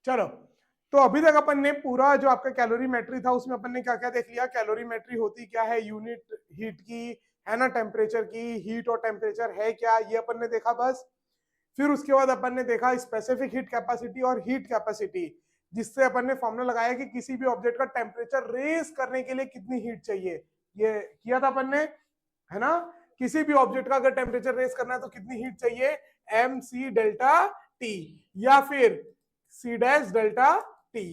चलो, तो अभी तक अपन ने पूरा जो आपका कैलोरीमेट्री था उसमें अपन ने क्या क्या देख लिया। कैलोरीमेट्री होती क्या है, यूनिट हीट की, है ना, टेम्परेचर की, हीट और टेम्परेचर है क्या, ये अपन ने देखा बस। फिर उसके बाद अपन ने देखा स्पेसिफिक हीट कैपेसिटी और हीट कैपेसिटी, जिससे अपन ने फॉर्मूला लगाया कि किसी भी ऑब्जेक्ट का टेम्परेचर रेज करने के लिए कितनी हीट चाहिए, ये किया था अपन ने, है ना। किसी भी ऑब्जेक्ट का अगर टेम्परेचर रेज करना है तो कितनी हीट चाहिए, एम सी डेल्टा टी, या फिर सी डैश डेल्टा टी।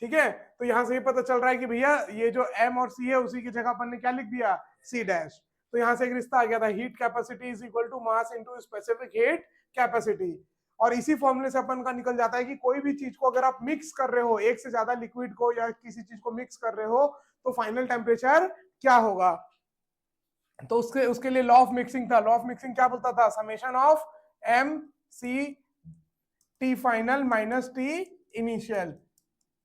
ठीक है, तो यहां से ये पता चल रहा है कि भैया ये जो एम और सी है उसी की जगह अपन ने क्या लिख दिया, सी डैश। तो यहां से एक रिश्ता आ गया था, heat capacity is equal to mass into specific heat capacity. और इसी फॉर्मूले से अपन का निकल जाता है कि कोई भी चीज को अगर आप मिक्स कर रहे हो, एक से ज्यादा लिक्विड को या किसी चीज को मिक्स कर रहे हो, तो फाइनल टेम्परेचर क्या होगा। तो उसके उसके लिए लॉ ऑफ मिक्सिंग था। लॉ ऑफ मिक्सिंग क्या बोलता था, summation of m c t final minus t initial,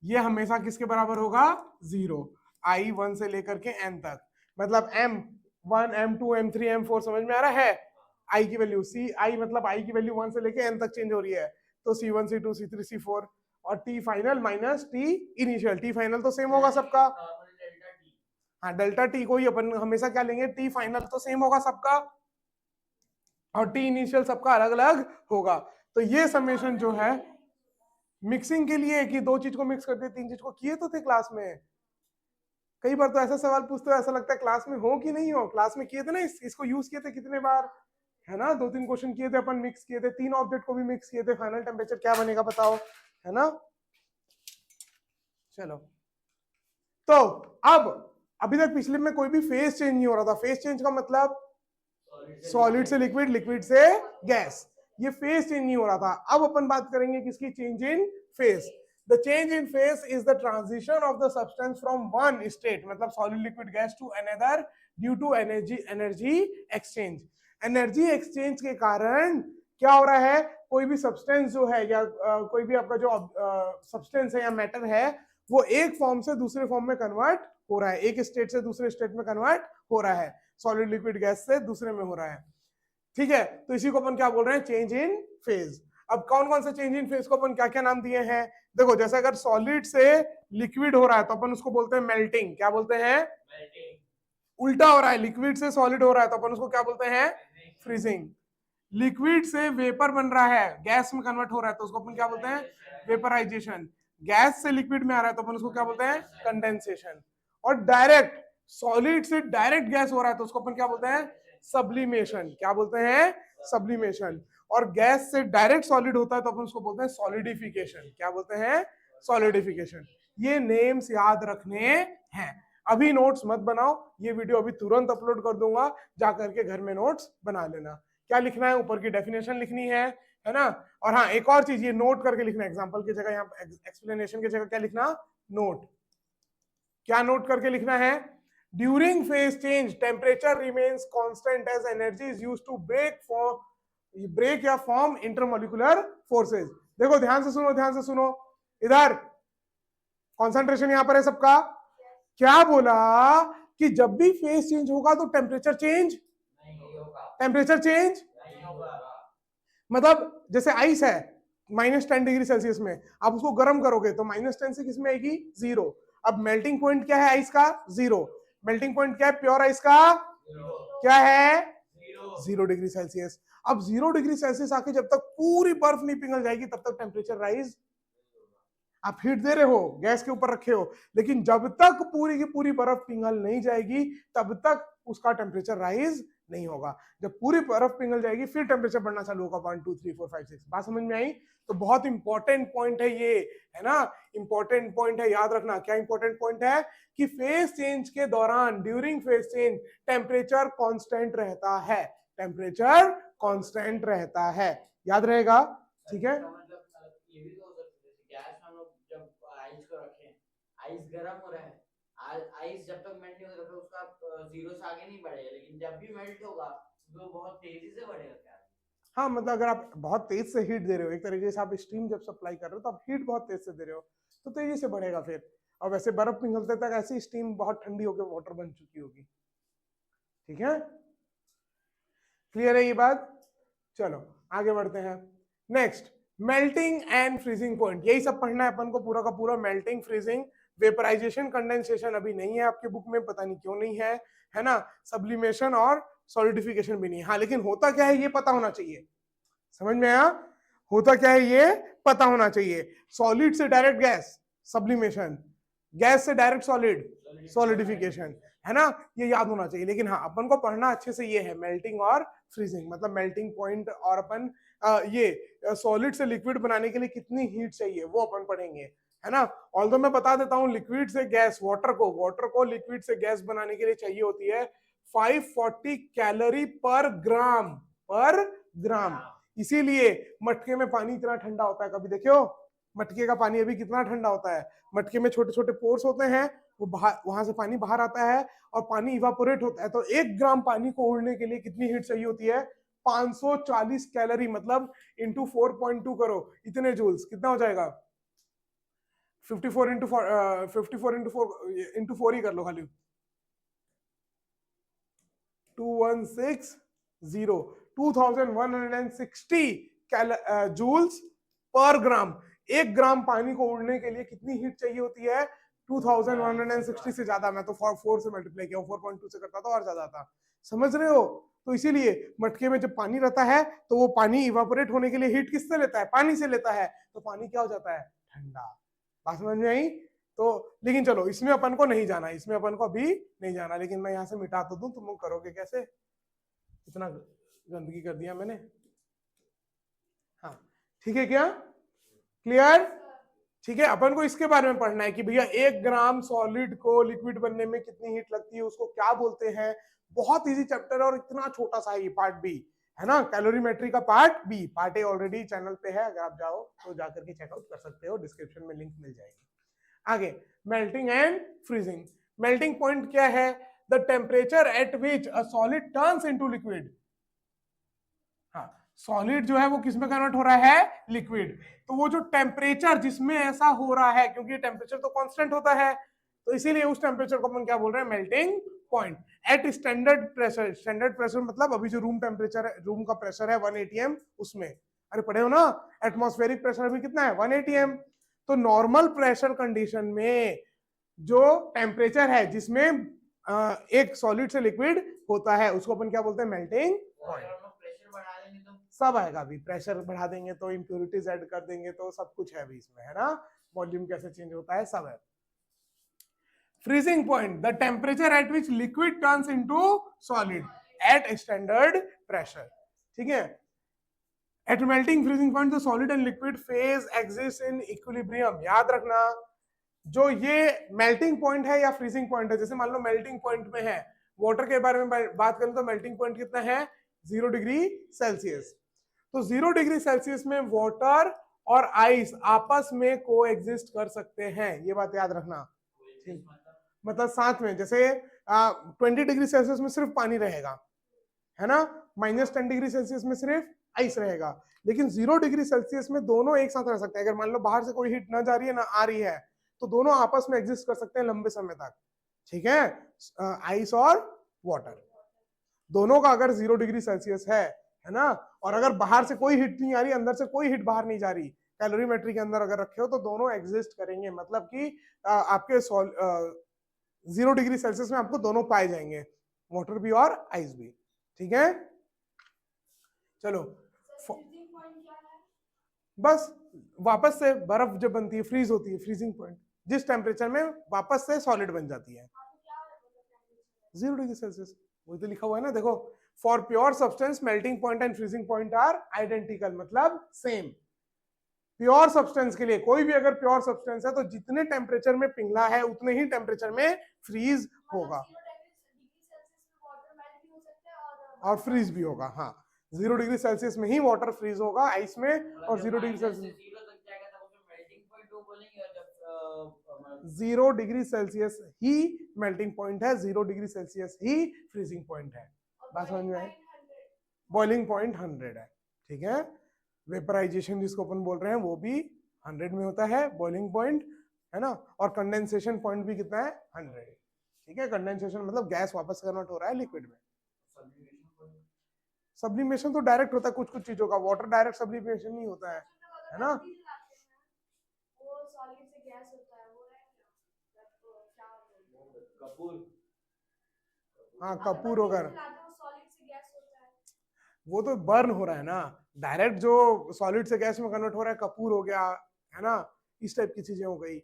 ये हमेशा किसके बराबर होगा, 0। आई 1 से लेकर के n तक, मतलब m1 m2 m3 m4, समझ में आ रहा है। आई की वैल्यू सी आई, मतलब आई की वैल्यू 1 से लेके n तक चेंज हो रही है, तो c1 c2 c3 c4, और T final minus t initial. T final तो सेम होगा सबका, हाँ डेल्टा टी को ही अपन हमेशा क्या लेंगे, टी फाइनल तो सेम होगा सबका, और टी इनिशियल सबका अलग अलग होगा। तो ये समेशन जो है मिक्सिंग के लिए, कि दो चीज को मिक्स करते, तीन चीज को किए तो थे क्लास में। कई बार तो ऐसा सवाल पूछते हो ऐसा लगता है क्लास में हो कि नहीं हो, क्लास में किए थे ना, इसको यूज किए थे कितने बार, है ना। 2-3 क्वेश्चन किए थे अपन, मिक्स किए थे, 3 ऑब्जेक्ट को भी मिक्स किए थे, फाइनल टेम्परेचर क्या बनेगा बताओ, है ना। चलो, तो अब अभी तक पिछले में कोई भी फेज चेंज नहीं हो रहा था। फेज चेंज का मतलब सॉलिड से लिक्विड, लिक्विड से गैस, ये फेज चेंज नहीं हो रहा था। अब अपन बात करेंगे किसकी, change in phase. The change in phase is the transition of the substance from one state, मतलब solid liquid gas, to another due to energy exchange. Energy exchange के कारण क्या हो रहा है, कोई भी सब्सटेंस जो है या कोई भी आपका जो सब्सटेंस है या मैटर है, वो एक फॉर्म से दूसरे फॉर्म में कन्वर्ट हो रहा है, एक स्टेट से दूसरे स्टेट में कन्वर्ट हो रहा है, सॉलिड लिक्विड गैस से दूसरे में हो रहा है। ठीक है, तो इसी को अपन क्या बोल रहे हैं, चेंज इन फेज। अब कौन कौन से चेंज इन फेज को अपन क्या क्या नाम दिए हैं, देखो, जैसे अगर सॉलिड से लिक्विड हो रहा है तो अपन उसको बोलते हैं मेल्टिंग, क्या बोलते हैं, उल्टा हो रहा है, लिक्विड से सॉलिड हो रहा है तो अपन उसको क्या बोलते हैं, फ्रीजिंग। लिक्विड से वेपर बन रहा है, गैस में कन्वर्ट हो रहा है तो उसको अपन क्या बोलते हैं, वेपराइजेशन। गैस से लिक्विड में आ रहा है तो अपन उसको क्या बोलते हैं, कंडेंसेशन। और डायरेक्ट सॉलिड से डायरेक्ट गैस हो रहा है तो उसको अपन क्या बोलते हैं, सब्लिमेशन, क्या बोलते हैं, सब्लिमेशन। और गैस से डायरेक्ट सॉलिड होता है तो अपन उसको बोलते हैं सॉलिडिफिकेशन, क्या बोलते हैं, सॉलिडिफिकेशन। ये नेम्स याद रखने हैं। अभी नोट्स मत बनाओ, ये वीडियो अभी तुरंत अपलोड कर दूंगा, जाकर के घर में नोट्स बना लेना। क्या लिखना है, ऊपर की डेफिनेशन लिखनी है ना। और हाँ, एक और चीज, ये नोट करके लिखना, एग्जांपल की जगह, यहाँ एक्सप्लेनेशन की जगह क्या लिखना, नोट। क्या नोट करके लिखना है, during phase change temperature remains constant as energy is used to break या फॉर्म इंटरमोलिकुलर फोर्सेज। देखो ध्यान से सुनो, ध्यान से सुनो, इधर कॉन्सेंट्रेशन यहां पर है सबका। क्या बोला कि जब भी फेज चेंज होगा तो टेम्परेचर चेंज नहीं होगा, टेम्परेचर चेंज नहीं होगा। मतलब जैसे आइस है -10 डिग्री सेल्सियस में, आप उसको गर्म करोगे तो -10 से किस में आएगी, 0। अब मेल्टिंग पॉइंट क्या है आइस का, 0। मेल्टिंग पॉइंट क्या है प्योर आइस का, क्या है, 0 डिग्री सेल्सियस। अब 0 डिग्री सेल्सियस आके जब तक पूरी बर्फ नहीं पिघल जाएगी तब तक टेम्परेचर राइज, आप हीट दे रहे हो, गैस के ऊपर रखे हो, लेकिन जब तक पूरी की पूरी बर्फ पिघल नहीं जाएगी तब तक उसका टेम्परेचर राइज नहीं होगा। जब पूरी बर्फ पिघल जाएगी फिर टेम्परेचर बढ़ना चालू होगा, 1 2 3 4 5 6। बात समझ में आई। तो बहुत इंपॉर्टेंट पॉइंट है ये, है ना, इंपॉर्टेंट पॉइंट है, याद रखना। क्या इंपॉर्टेंट पॉइंट है कि फेज चेंज के दौरान, during phase change temperature constant रहता है, टेम्परेचर कांस्टेंट रहता है, याद रहेगा। ठीक है, आइस को रखें, आइस गर्म हो रहा है, आइस जब तक मेल्ट नहीं होगा तब तक उसका 0 से आगे नहीं बढ़ेगा, लेकिन जब भी मेल्ट होगा वो बहुत तेजी से बढ़ेगा। क्या हाँ, मतलब अगर आप बहुत तेज से हीट दे रहे हो, एक तरीके से आप स्टीम जब सप्लाई कर रहे हो तो आप हीट बहुत तेज से दे रहे हो तो तेजी से बढ़ेगा फिर। और वैसे बर्फ पिघलते तक ऐसी स्टीम बहुत ठंडी होकर वाटर बन चुकी होगी। ठीक है, क्लियर है ये बात। चलो आगे बढ़ते हैं। Next, melting and freezing point, यही सब पढ़ना है अपन को पूरा का पूरा। मेल्टिंग, फ्रीजिंग, वेपराइजेशन, कंडेंसेशन अभी नहीं है आपके बुक में, पता नहीं क्यों नहीं है ना। सब्लिमेशन और सॉलिडिफिकेशन भी नहीं है। हाँ, लेकिन होता क्या है ये पता होना चाहिए। समझ में आया? होता क्या है ये पता होना चाहिए। सॉलिड से डायरेक्ट गैस सब्लिमेशन, गैस से डायरेक्ट सॉलिड सॉलिडिफिकेशन, है ना, ये याद होना चाहिए। लेकिन हाँ, अपन को पढ़ना अच्छे से ये है मेल्टिंग और फ्रीजिंग, मतलब मेल्टिंग पॉइंट, और अपन ये सॉलिड से लिक्विड बनाने के लिए कितनी हीट चाहिए वो अपन पढ़ेंगे, है ना। ऑल्दो मैं बता देता हूँ, लिक्विड से गैस, वाटर को लिक्विड से गैस बनाने के लिए चाहिए होती है 540 कैलोरी पर ग्राम। इसीलिए मटके में पानी इतना ठंडा होता है। कभी देखियो मटके का पानी अभी कितना ठंडा होता है। मटके में छोटे छोटे पोर्स होते हैं, वो वहां से पानी बाहर आता है और पानी इवापोरेट होता है। तो 1 ग्राम पानी को उड़ने के लिए कितनी हीट चाहिए होती है? 540 कैलोरी, मतलब इंटू 4.2 करो, इतने जूल्स, कितना हो जाएगा? 54 इंटू 54 इंटू 4 ही कर लो खाली, 2160, 2160 जूल्स पर ग्राम। 1 ग्राम पानी को उड़ने के लिए कितनी हीट चाहिए होती है? 2160 से ज्यादा। मैं तो 4 से मल्टीप्लाई किया, 4.2 से करता तो और ज्यादा था। समझ रहे हो? तो इसीलिए मटके में जब पानी रहता है तो वो पानी इवापोरेट होने के लिए हीट किससे लेता है? पानी से लेता है। तो पानी क्या हो जाता है? ठंडा। बात समझ में आई? तो लेकिन चलो, इसमें अपन को नहीं जाना, इसमें अपन को अभी नहीं जाना। लेकिन मैं यहाँ से मिटा तो दूं, तुम लोग करोगे कैसे? इतना गंदगी कर दिया मैंने। हाँ, ठीक है क्या? क्लियर? ठीक है, अपन को इसके बारे में पढ़ना है कि भैया 1 ग्राम सॉलिड को लिक्विड बनने में कितनी हीट लगती है, उसको क्या बोलते हैं। बहुत इजी चैप्टर है और इतना छोटा सा है ये पार्ट बी, है ना। कैलोरीमेट्री का part b, part a already channel पे है, अगर आप जाओ तो जाकर के चेकआउट कर सकते हो, डिस्क्रिप्शन में लिंक मिल जाएगी। आगे, melting and freezing. Melting point क्या है? The temperature at which a solid turns into liquid. हाँ, सॉलिड जो है वो किस में कन्वर्ट हो रहा है? लिक्विड। तो वो जो टेम्परेचर जिसमें ऐसा हो रहा है, क्योंकि टेम्परेचर तो कांस्टेंट होता है, तो इसीलिए उस टेम्परेचर को अपन क्या बोल रहे हैं? Melting point. At standard pressure, standard pressure मतलब अभी जो रूम टेम्परेचर है, रूम का प्रेशर है 1 atm, उसमें, अरे पढ़े हो ना, एटमॉस्फेरिक प्रेशर अभी कितना है? 1 atm। तो नॉर्मल प्रेशर कंडीशन में जो टेम्परेचर है जिसमें एक सॉलिड से लिक्विड होता है, उसको अपन क्या बोलते हैं? Melting point. सब आएगा अभी, प्रेशर बढ़ा देंगे तो, इंप्योरिटीज ऐड कर देंगे तो, सब कुछ है अभी इसमें, है ना। वॉल्यूम कैसे चेंज होता है, सब है। Freezing point, the temperature at which liquid turns into solid at standard pressure. ठीक है। At melting freezing point the solid and liquid phase exist in equilibrium. याद रखना, जो ये मेल्टिंग पॉइंट है या फ्रीजिंग पॉइंट है, जैसे मान लो मेल्टिंग पॉइंट में है, वाटर के बारे में बात करें तो मेल्टिंग पॉइंट कितना है? 0 डिग्री सेल्सियस। तो 0 डिग्री सेल्सियस में वाटर और आइस आपस में को एग्जिस्ट कर सकते हैं, ये बात याद रखना। मतलब साथ में, जैसे 20 डिग्री सेल्सियस में सिर्फ पानी रहेगा, है ना, -10 डिग्री सेल्सियस में सिर्फ आइस रहेगा। लेकिन 0 डिग्री सेल्सियस में दोनों एक साथ रह सकते हैं। अगर मान लो बाहर से कोई हीट ना जा रही है ना आ रही है, तो दोनों आपस में एग्जिस्ट कर सकते हैं लंबे समय तक। ठीक है, आइस और वाटर दोनों का अगर 0 डिग्री सेल्सियस है ना, और अगर बाहर से कोई हीट नहीं आ रही, अंदर से कोई हीट बाहर नहीं जा रही, कैलोरीमेट्री के अंदर अगर रखे हो, तो दोनों एग्जिस्ट करेंगे। मतलब कि आपके 0 डिग्री सेल्सियस में आपको दोनों पाए जाएंगे, वाटर भी और आइस भी। ठीक है, चलो। बस वहापस से बर्फ जब बनती है, फ्रीज होती है, फ्रीजिंग पॉइंट, जिस टेम्परेचर में वापस से सॉलिड बन जाती है। 0 डिग्री सेल्सियस, वही तो लिखा हुआ है ना, देखो। For pure substance melting point and freezing point are identical, मतलब सेम। प्योर सब्सटेंस के लिए, कोई भी अगर प्योर सब्सटेंस है तो जितने टेम्परेचर में पिघला है उतने ही टेम्परेचर में फ्रीज होगा और फ्रीज भी होगा। हाँ, 0 डिग्री सेल्सियस में ही वाटर फ्रीज होगा आइस में, और 0 डिग्री सेल्सियस 0 डिग्री सेल्सियस ही मेल्टिंग पॉइंट है, 0 डिग्री सेल्सियस ही फ्रीजिंग पॉइंट है। बात समझ में आई? बॉइलिंग पॉइंट 100 है। ठीक है, वेपराइजेशन जिसको अपन बोल रहे हैं वो भी 100 में होता है, बॉइलिंग पॉइंट, है ना। और कंडेंसेशन पॉइंट भी कितना है? 100। ठीक है, कंडेंसेशन मतलब गैस वापस कन्वर्ट हो रहा है लिक्विड में। सब्लिमेशन तो डायरेक्ट होता है कुछ कुछ चीजों का, वाटर डायरेक्ट सब्लिमेशन नहीं होता है। है ना। वो सॉलिड से गैस होता है, वो रहेगा क्या कपूर हाँ कपूर होकर सॉलिड से गैस होता है। वो तो बर्न हो रहा है ना, डायरेक्ट जो सॉलिड से गैस में कन्वर्ट हो रहा है कपूर हो गया, है ना, इस टाइप की चीजें हो गई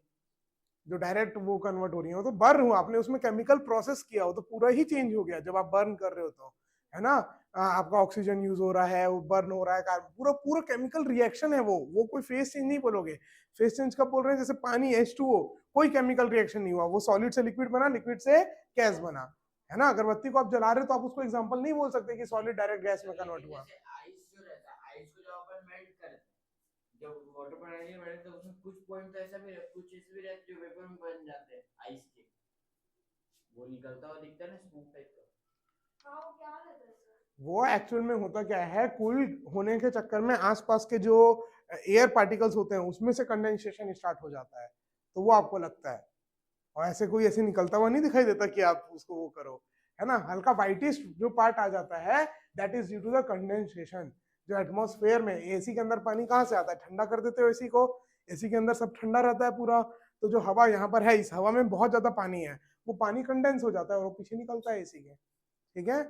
जो डायरेक्ट वो कन्वर्ट हो रही है, वो तो बर्न हुआ, आपने उसमें केमिकल प्रोसेस किया, वो तो पूरा ही चेंज हो गया जब आप बर्न कर रहे हो तो, है ना। आपका ऑक्सीजन यूज हो रहा है, वो बर्न हो रहा है, पूरा पूरा केमिकल रिएक्शन है वो कोई फेस चेंज नहीं बोलोगे। फेस चेंज कब बोल रहे हैं, जैसे पानी H2O, कोई केमिकल रिएक्शन नहीं हुआ, वो सॉलिड से लिक्विड बना, लिक्विड से गैस बना, है ना। अगरबत्ती को आप जला रहे हो तो आप उसको एग्जांपल नहीं बोल सकते कि सॉलिड डायरेक्ट गैस में कन्वर्ट हुआ। आइस जो रहता है, आइस को जब अपन मेल्ट करते हैं, जब वाटर पर आइस मेल्ट तो उसमें कुछ पॉइंट ऐसा भी कुछ ऐसे भी रहते जो वेपर में बन जाते हैं आइस के, वो निकलता हुआ दिखता है ना स्मूथ टाइप का। हाँ वो क्या रहता है सर? वो एक्चुअल में होता क्या है, कूल होने के चक्कर में आसपास के जो एयर पार्टिकल्स होते हैं उसमें से कंडेंसेशन स्टार्ट हो जाता है, तो वो आपको लगता है, और ऐसे कोई ऐसे निकलता हुआ नहीं दिखाई देता कि आप उसको वो करो, है ना। हल्का वाइटिश जो पार्ट आ जाता है that is due to the condensation. जो एटमॉस्फेयर में, एसी के अंदर पानी कहाँ से आता है, ठंडा कर देते हो एसी को, एसी के अंदर सब ठंडा रहता है पूरा, तो जो हवा यहाँ पर है, इस हवा में बहुत ज्यादा पानी है, वो पानी कंडेंस हो जाता है और वो पीछे निकलता है एसी के, ठीक है।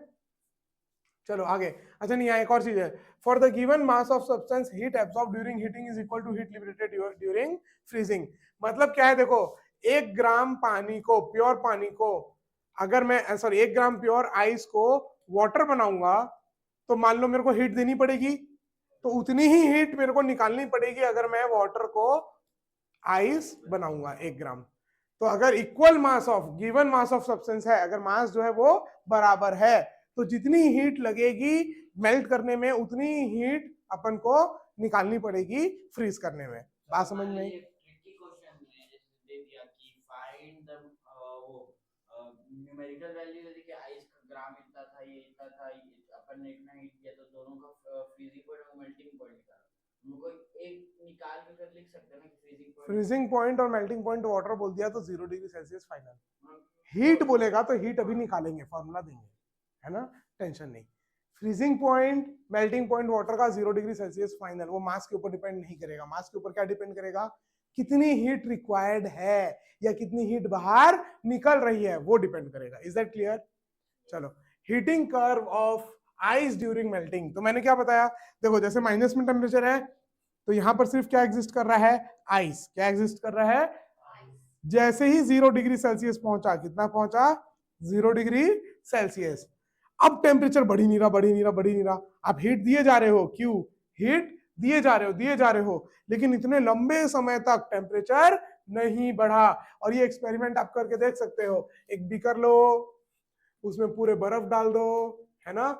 चलो आगे। अच्छा नहीं, यहाँ एक और चीज है, for the given mass of substance heat absorb during heating is equal to heat liberated during freezing. मतलब क्या है, देखो 1 ग्राम पानी को, प्योर पानी को, अगर मैं सॉरी 1 ग्राम प्योर आइस को वाटर बनाऊंगा तो मान लो मेरे को हीट देनी पड़ेगी, तो उतनी ही हीट मेरे को निकालनी पड़ेगी अगर मैं वाटर को आइस बनाऊंगा 1 ग्राम। तो अगर equal mass of given mass of substance है, अगर मास जो है वो बराबर है, तो जितनी हीट लगेगी मेल्ट करने में उतनी हीट अपन को निकालनी पड़ेगी फ्रीज करने में। बात समझ में आई? ट्रिकी क्वेश्चन दे दिया कि फाइंड द वो न्यूमेरिकल वैल्यू दे दी कि आइस का ग्राम इतना था, ये इतना था, अपन ने इतना हीट किया, तो दोनों का फ्रीजिंग पॉइंट और मेल्टिंग पॉइंट का उनको एक निकाल के कर लिख सकते हैं ना कि फ्रीजिंग पॉइंट और मेल्टिंग पॉइंट वाटर बोल दिया तो 0 डिग्री सेल्सियस फाइनल। हीट बोलेगा तो हीट अभी निकालेंगे, फॉर्मूला देंगे, है ना, टेंशन नहीं। Freezing point, melting point water का 0 डिग्री सेल्सियस फाइनल, वो मास के ऊपर डिपेंड नहीं करेगा। मास के ऊपर क्या डिपेंड करेगा, कितनी हीट रिक्वायर्ड है या कितनी हीट बाहर निकल रही है, वो डिपेंड करेगा। Is that clear? चलो, heating curve of ice during melting, तो मैंने क्या बताया, देखो जैसे माइनस में टेम्परेचर है तो यहां पर सिर्फ क्या एग्जिस्ट कर रहा है, आइस। क्या एग्जिस्ट कर रहा है, जैसे ही 0 डिग्री सेल्सियस पहुंचा, कितना पहुंचा, 0 डिग्री सेल्सियस, अब टेम्परेचर बढ़ी नहीं रहा, बढ़ी नहीं रहा, बढ़ी नहीं रहा, आप हीट दिए जा रहे हो, क्यों हीट दिए जा रहे हो, दिए जा रहे हो, लेकिन इतने लंबे समय तक टेम्परेचर नहीं बढ़ा। और ये एक्सपेरिमेंट आप करके देख सकते हो, एक बीकर लो, उसमें पूरे बर्फ डाल दो, है ना,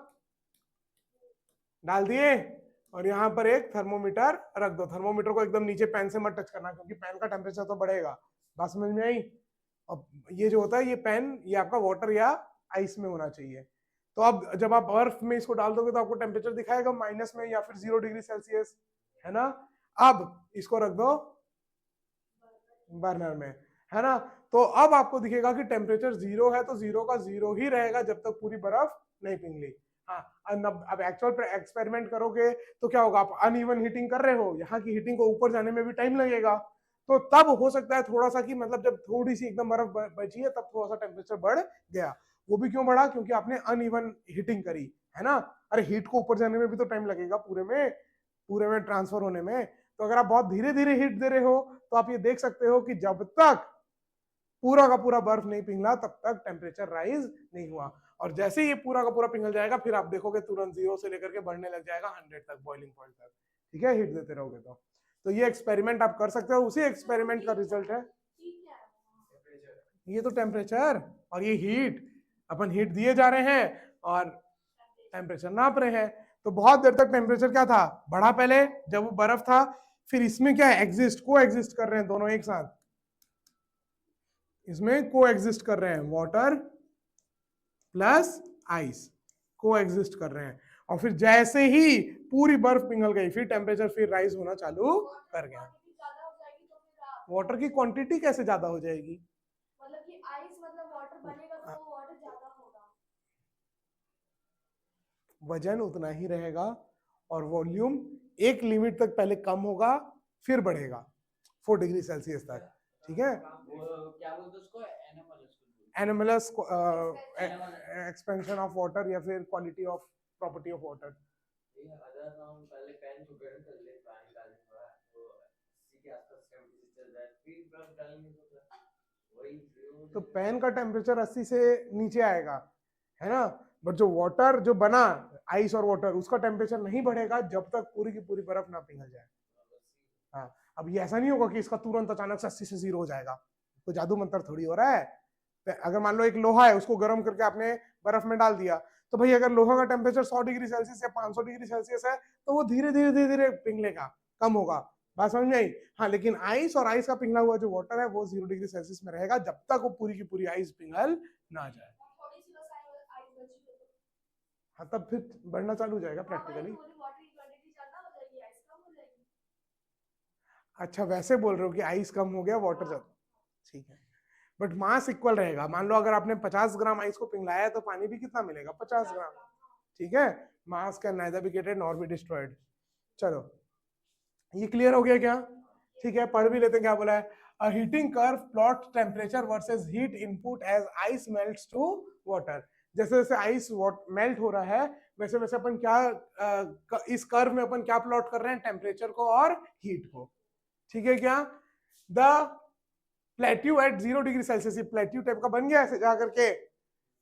डाल दिए, और यहाँ पर एक थर्मोमीटर रख दो। थर्मोमीटर को एकदम नीचे पेन से मत टच करना, क्योंकि पेन का टेम्परेचर तो बढ़ेगा। बात समझ में आई? अब ये जो होता है, ये पेन, ये आपका वाटर या आइस में होना चाहिए। तो अब जब आप बर्फ में इसको डाल दोगे तो आपको टेम्परेचर दिखाएगा माइनस में या फिर 0 डिग्री सेल्सियस, है ना। अब इसको रख दो बर्नर में, है ना, तो अब आपको दिखेगा कि टेम्परेचर 0 है, तो 0 का 0 ही रहेगा जब तक पूरी बर्फ नहीं पिघली। हाँ, अब एक्चुअल एक्सपेरिमेंट करोगे तो क्या होगा, आप अनइवन हीटिंग कर रहे हो, यहाँ की हीटिंग को ऊपर जाने में भी टाइम लगेगा, तो तब हो सकता है थोड़ा सा कि मतलब जब थोड़ी सी एकदम बर्फ बची है तब थोड़ा सा टेम्परेचर बढ़ गया। वो भी क्यों बढ़ा, क्योंकि आपने अनइवन हीटिंग करी, है ना। अरे हीट को ऊपर जाने में भी तो टाइम लगेगा, पूरे में ट्रांसफर होने में। तो अगर आप बहुत धीरे धीरे हीट दे रहे हो तो आप ये देख सकते हो कि जब तक पूरा का पूरा बर्फ नहीं पिघला तब तक टेम्परेचर राइज नहीं हुआ, और जैसे ही ये पूरा का पूरा पिघल जाएगा फिर आप देखोगे तुरंत 0 से लेकर के बढ़ने लग जाएगा 100 तक, बॉइलिंग पॉइंट तक, ठीक है, हीट देते रहोगे तो ये एक्सपेरिमेंट आप कर सकते हो। उसी एक्सपेरिमेंट का रिजल्ट है ये, तो टेम्परेचर और ये हीट, अपन हीट दिए जा रहे हैं और टेम्परेचर नाप रहे हैं। तो बहुत देर तक टेम्परेचर क्या था, बढ़ा पहले जब वो बर्फ था, फिर इसमें क्या एग्जिस्ट, को एग्जिस्ट कर रहे हैं दोनों एक साथ, इसमें को एग्जिस्ट कर रहे हैं, वाटर प्लस आइस को एग्जिस्ट कर रहे हैं, और फिर जैसे ही पूरी बर्फ पिघल गई फिर टेम्परेचर फिर राइज होना चालू कर गया। वाटर की क्वांटिटी कैसे ज्यादा हो जाएगी, मतलब कि आइस मतलब वाटर बनेगा तो वाटर ज्यादा होगा, वजन उतना ही रहेगा और वॉल्यूम एक लिमिट तक पहले कम होगा फिर बढ़ेगा 4 डिग्री सेल्सियस तक, ठीक है। वो क्या बोलते हैं उसको, एनोमलस एक्सपेंशन ऑफ वाटर या फिर quality of property of water. पहले पेन को गर्म कर ले, पानी डालने के बाद तो इसी के आसपास टेंपरेचर है, फिर बर्फ डालेंगे तो वही तो पेन का टेम्परेचर 80 से नीचे आएगा, है ना। बट जो वाटर जो बना आइस और वाटर, उसका टेम्परेचर नहीं बढ़ेगा जब तक पूरी की पूरी बर्फ ना पिघल जाए। हाँ, अब ये ऐसा नहीं होगा कि इसका तुरंत अचानक से 80 से 0 हो जाएगा, तो जादू मंत्र थोड़ी हो रहा है। अगर मान लो एक लोहा है, उसको गर्म करके आपने बर्फ में डाल दिया, तो भाई अगर लोहा का टेम्परेचर 100 डिग्री सेल्सियस या 500 डिग्री सेल्सियस है, तो वो धीरे धीरे धीरे धीरे पिघलेगा, कम होगा। बात समझ में आई? हाँ, लेकिन आइस और आइस का पिघला हुआ जो वाटर है वो 0 डिग्री सेल्सियस में रहेगा जब तक वो पूरी की पूरी आइस पिघल ना जाए। हाँ, तब फिर बढ़ना चालू हो जाएगा प्रैक्टिकली। अच्छा, वैसे बोल रहे हो कि आइस कम हो गया वाटर ज्यादा, ठीक है, बट मास इक्वल रहेगा। मान लो अगर आपने 50 ग्राम आइस को पिघलाया है तो पानी भी कितना मिलेगा, 50 ग्राम, ठीक है। मास can neither be created nor be destroyed. चलो, ये क्लियर हो गया क्या? ठीक है, पढ़ भी लेते हैं क्या बोला है। A heating curve plot temperature versus heat input as ice melts to water. जैसे जैसे आइस मेल्ट हो रहा है वैसे वैसे अपन क्या इस कर्व में अपन क्या प्लॉट कर रहे हैं, टेम्परेचर को और हीट को, ठीक है क्या। The plateau at 0 degree Celsius, plateau type का बन गया ऐसे जाकर के।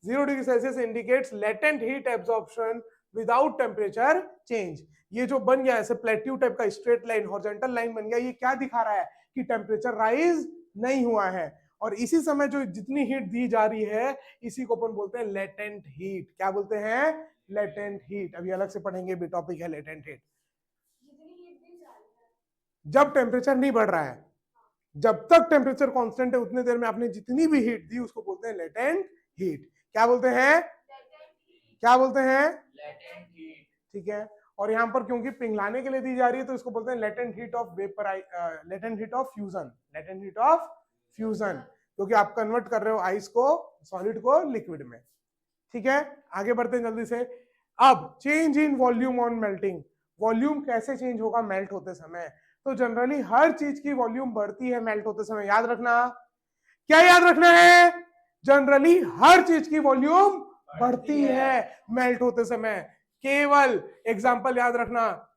0 degree Celsius indicates latent heat absorption without temperature change. ये जो बन गया ऐसे प्लेट्यू टाइप का स्ट्रेट लाइन, हॉरिजॉन्टल लाइन बन गया, ये क्या दिखा रहा है कि टेम्परेचर राइज नहीं हुआ है। और इसी समय जो जितनी हीट दी जा रही है इसी को अपन बोलते हैं लेटेंट हीट। क्या बोलते हैं? Latent heat. अभी अलग से पढ़ेंगे, भी टॉपिक है लेटेंट हीट। जब टेम्परेचर नहीं बढ़ रहा है, जब तक टेम्परेचर कांस्टेंट है उतने देर में आपने जितनी भी हीट दी उसको बोलते हैं लेटेंट हीट। क्या बोलते हैं? क्या बोलते हैं? लेटेंट हीट, ठीक है। और यहाँ पर क्योंकि पिघलाने के लिए दी जा रही है तो इसको बोलते हैं latent heat of vapour, latent heat of fusion, latent heat of fusion, क्योंकि आप कन्वर्ट कर रहे हो आइस को, सॉलिड को लिक्विड में, ठीक है। आगे बढ़ते हैं जल्दी से। अब change in volume on melting. Volume कैसे चेंज होगा मेल्ट होते समय? तो जनरली हर चीज की वॉल्यूम बढ़ती है मेल्ट होते समय, याद रखना। क्या याद रखना है? जनरली हर चीज की वॉल्यूम बढ़ती है मेल्ट होते समय। केवल एग्जांपल याद रखना,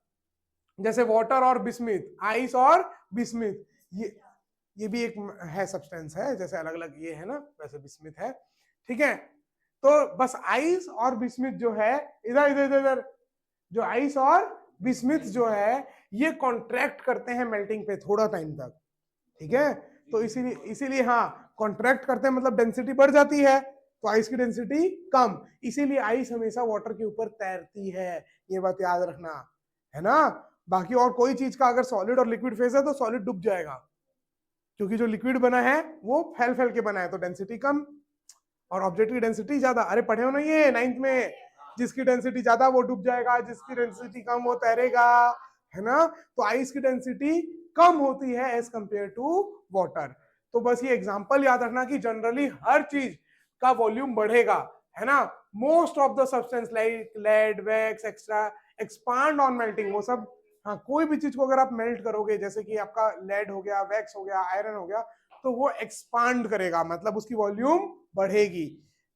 जैसे वाटर और बिस्मिथ, आइस और बिस्मिथ, ये भी एक है सब्सटेंस है, जैसे अलग अलग ये है ना, वैसे बिस्मिथ है, ठीक है। तो बस आइस और बिस्मिथ जो है, इधर इधर इधर इधर, जो आइस और बिस्मिथ जो है ये कॉन्ट्रैक्ट करते हैं मेल्टिंग पे थोड़ा टाइम तक, ठीक है। तो इसीलिए हाँ, कॉन्ट्रैक्ट करते हैं मतलब डेंसिटी बढ़ जाती है, तो आइस की डेंसिटी कम, इसीलिए आइस हमेशा वाटर के ऊपर तैरती है, ये बात याद रखना, है ना। बाकी और कोई चीज का अगर सॉलिड और लिक्विड फेज है तो सॉलिड डूब जाएगा, क्योंकि जो लिक्विड बना है वो फैल फैल के बना है, तो डेंसिटी कम और ऑब्जेक्ट की डेंसिटी ज्यादा। अरे पढ़े हो ना ये 9th में, जिसकी डेंसिटी ज्यादा वो डूब जाएगा, जिसकी डेंसिटी कम वो तैरेगा, है ना। तो आइस की डेंसिटी कम होती है एज कंपेयर टू वाटर। तो बस ये एग्जांपल याद रखना कि जनरली हर चीज का वॉल्यूम बढ़ेगा, है ना। Most of the substance like lead, wax extra expand on melting, वो सब, हाँ, कोई भी चीज को अगर आप मेल्ट करोगे, जैसे कि आपका लेड हो गया, वैक्स हो गया, आयरन हो गया, तो वो एक्सपांड करेगा, मतलब उसकी वॉल्यूम बढ़ेगी।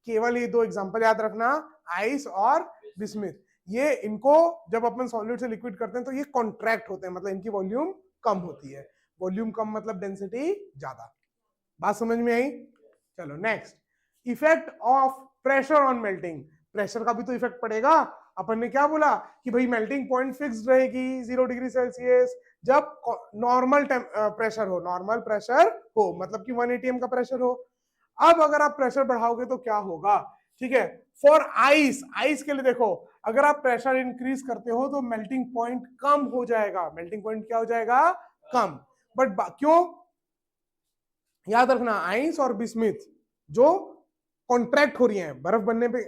केवल ये दो एग्जांपल याद रखना, आइस और बिस्मिथ। ये इनको जब अपन सॉलिड से लिक्विड करते हैं तो ये कॉन्ट्रैक्ट होते हैं, मतलब इनकी वॉल्यूम कम होती है। वॉल्यूम कम मतलब डेंसिटी ज्यादा। बात समझ में आई? चलो next, effect of pressure on melting. Pressure का भी तो इफेक्ट पड़ेगा। अपन ने क्या बोला कि भाई मेल्टिंग पॉइंट फिक्स्ड रहेगी 0 डिग्री सेल्सियस जब नॉर्मल प्रेशर हो, नॉर्मल प्रेशर हो मतलब कि 1 atm का प्रेशर हो। अब अगर आप प्रेशर बढ़ाओगे तो क्या होगा, ठीक है। फॉर आइस, आइस के लिए देखो, अगर आप प्रेशर इंक्रीज करते हो तो मेल्टिंग पॉइंट कम हो जाएगा, मेल्टिंग पॉइंट क्या हो जाएगा? कम। बट क्यों? याद रखना, आइस और बिस्मिथ जो कॉन्ट्रैक्ट हो रही हैं बर्फ बनने पे,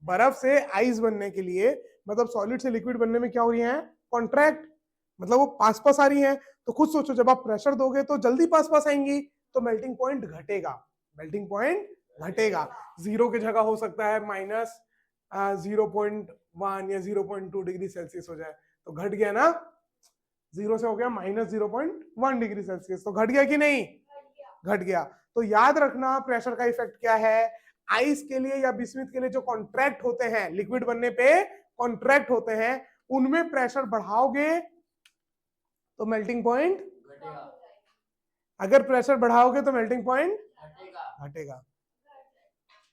बर्फ से आइस बनने के लिए, मतलब सॉलिड से लिक्विड बनने में क्या हो रही हैं? कॉन्ट्रैक्ट, मतलब वो पास पास आ रही हैं। तो खुद सोचो, जब आप प्रेशर दोगे तो जल्दी पास पास आएंगी, तो मेल्टिंग पॉइंट घटेगा, मेल्टिंग पॉइंट घटेगा। 0 की जगह हो सकता है -0.1 या 0.2 डिग्री सेल्सियस हो जाए, तो घट गया ना, 0 से हो गया -0.1 डिग्री सेल्सियस, तो घट गया कि नहीं, घट गया। तो याद रखना प्रेशर का इफेक्ट क्या है, आइस के लिए या बिस्मिथ के लिए जो कॉन्ट्रैक्ट होते हैं, लिक्विड बनने पे कॉन्ट्रैक्ट होते हैं, उनमें प्रेशर बढ़ाओगे तो मेल्टिंग पॉइंट, घटेगा अगर प्रेशर बढ़ाओगे तो मेल्टिंग पॉइंट घटेगा घटेगा,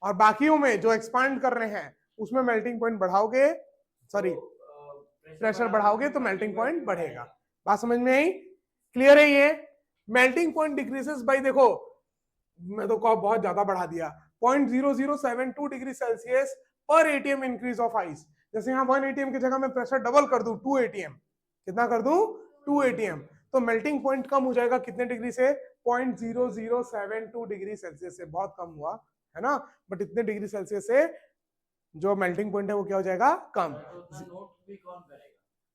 और बाकियों में जो एक्सपांड कर रहे हैं उसमें मेल्टिंग पॉइंट बढ़ाओगे, सॉरी प्रेशर बढ़ाओगे तो मेल्टिंग पॉइंट बढ़ेगा। बात समझ में आई, क्लियर है ये। मेल्टिंग पॉइंट डिक्रीजेस बाई, देखो मैं तो बहुत ज्यादा बढ़ा दिया, 0.0072 डिग्री सेल्सियस पर एटीएम इंक्रीज ऑफ आइस। जैसे यहाँ 1 एटीएम की जगह मैं प्रेशर डबल कर दूं 2 एटीएम, कितना कर दूं 2 एटीएम, तो मेल्टिंग पॉइंट कम हो जाएगा कितने डिग्री से, 0.0072 डिग्री सेल्सियस से, बहुत कम हुआ है ना, बट इतने डिग्री सेल्सियस से जो मेल्टिंग पॉइंट है वो क्या हो जाएगा, कम। नोट भी कौन करेगा?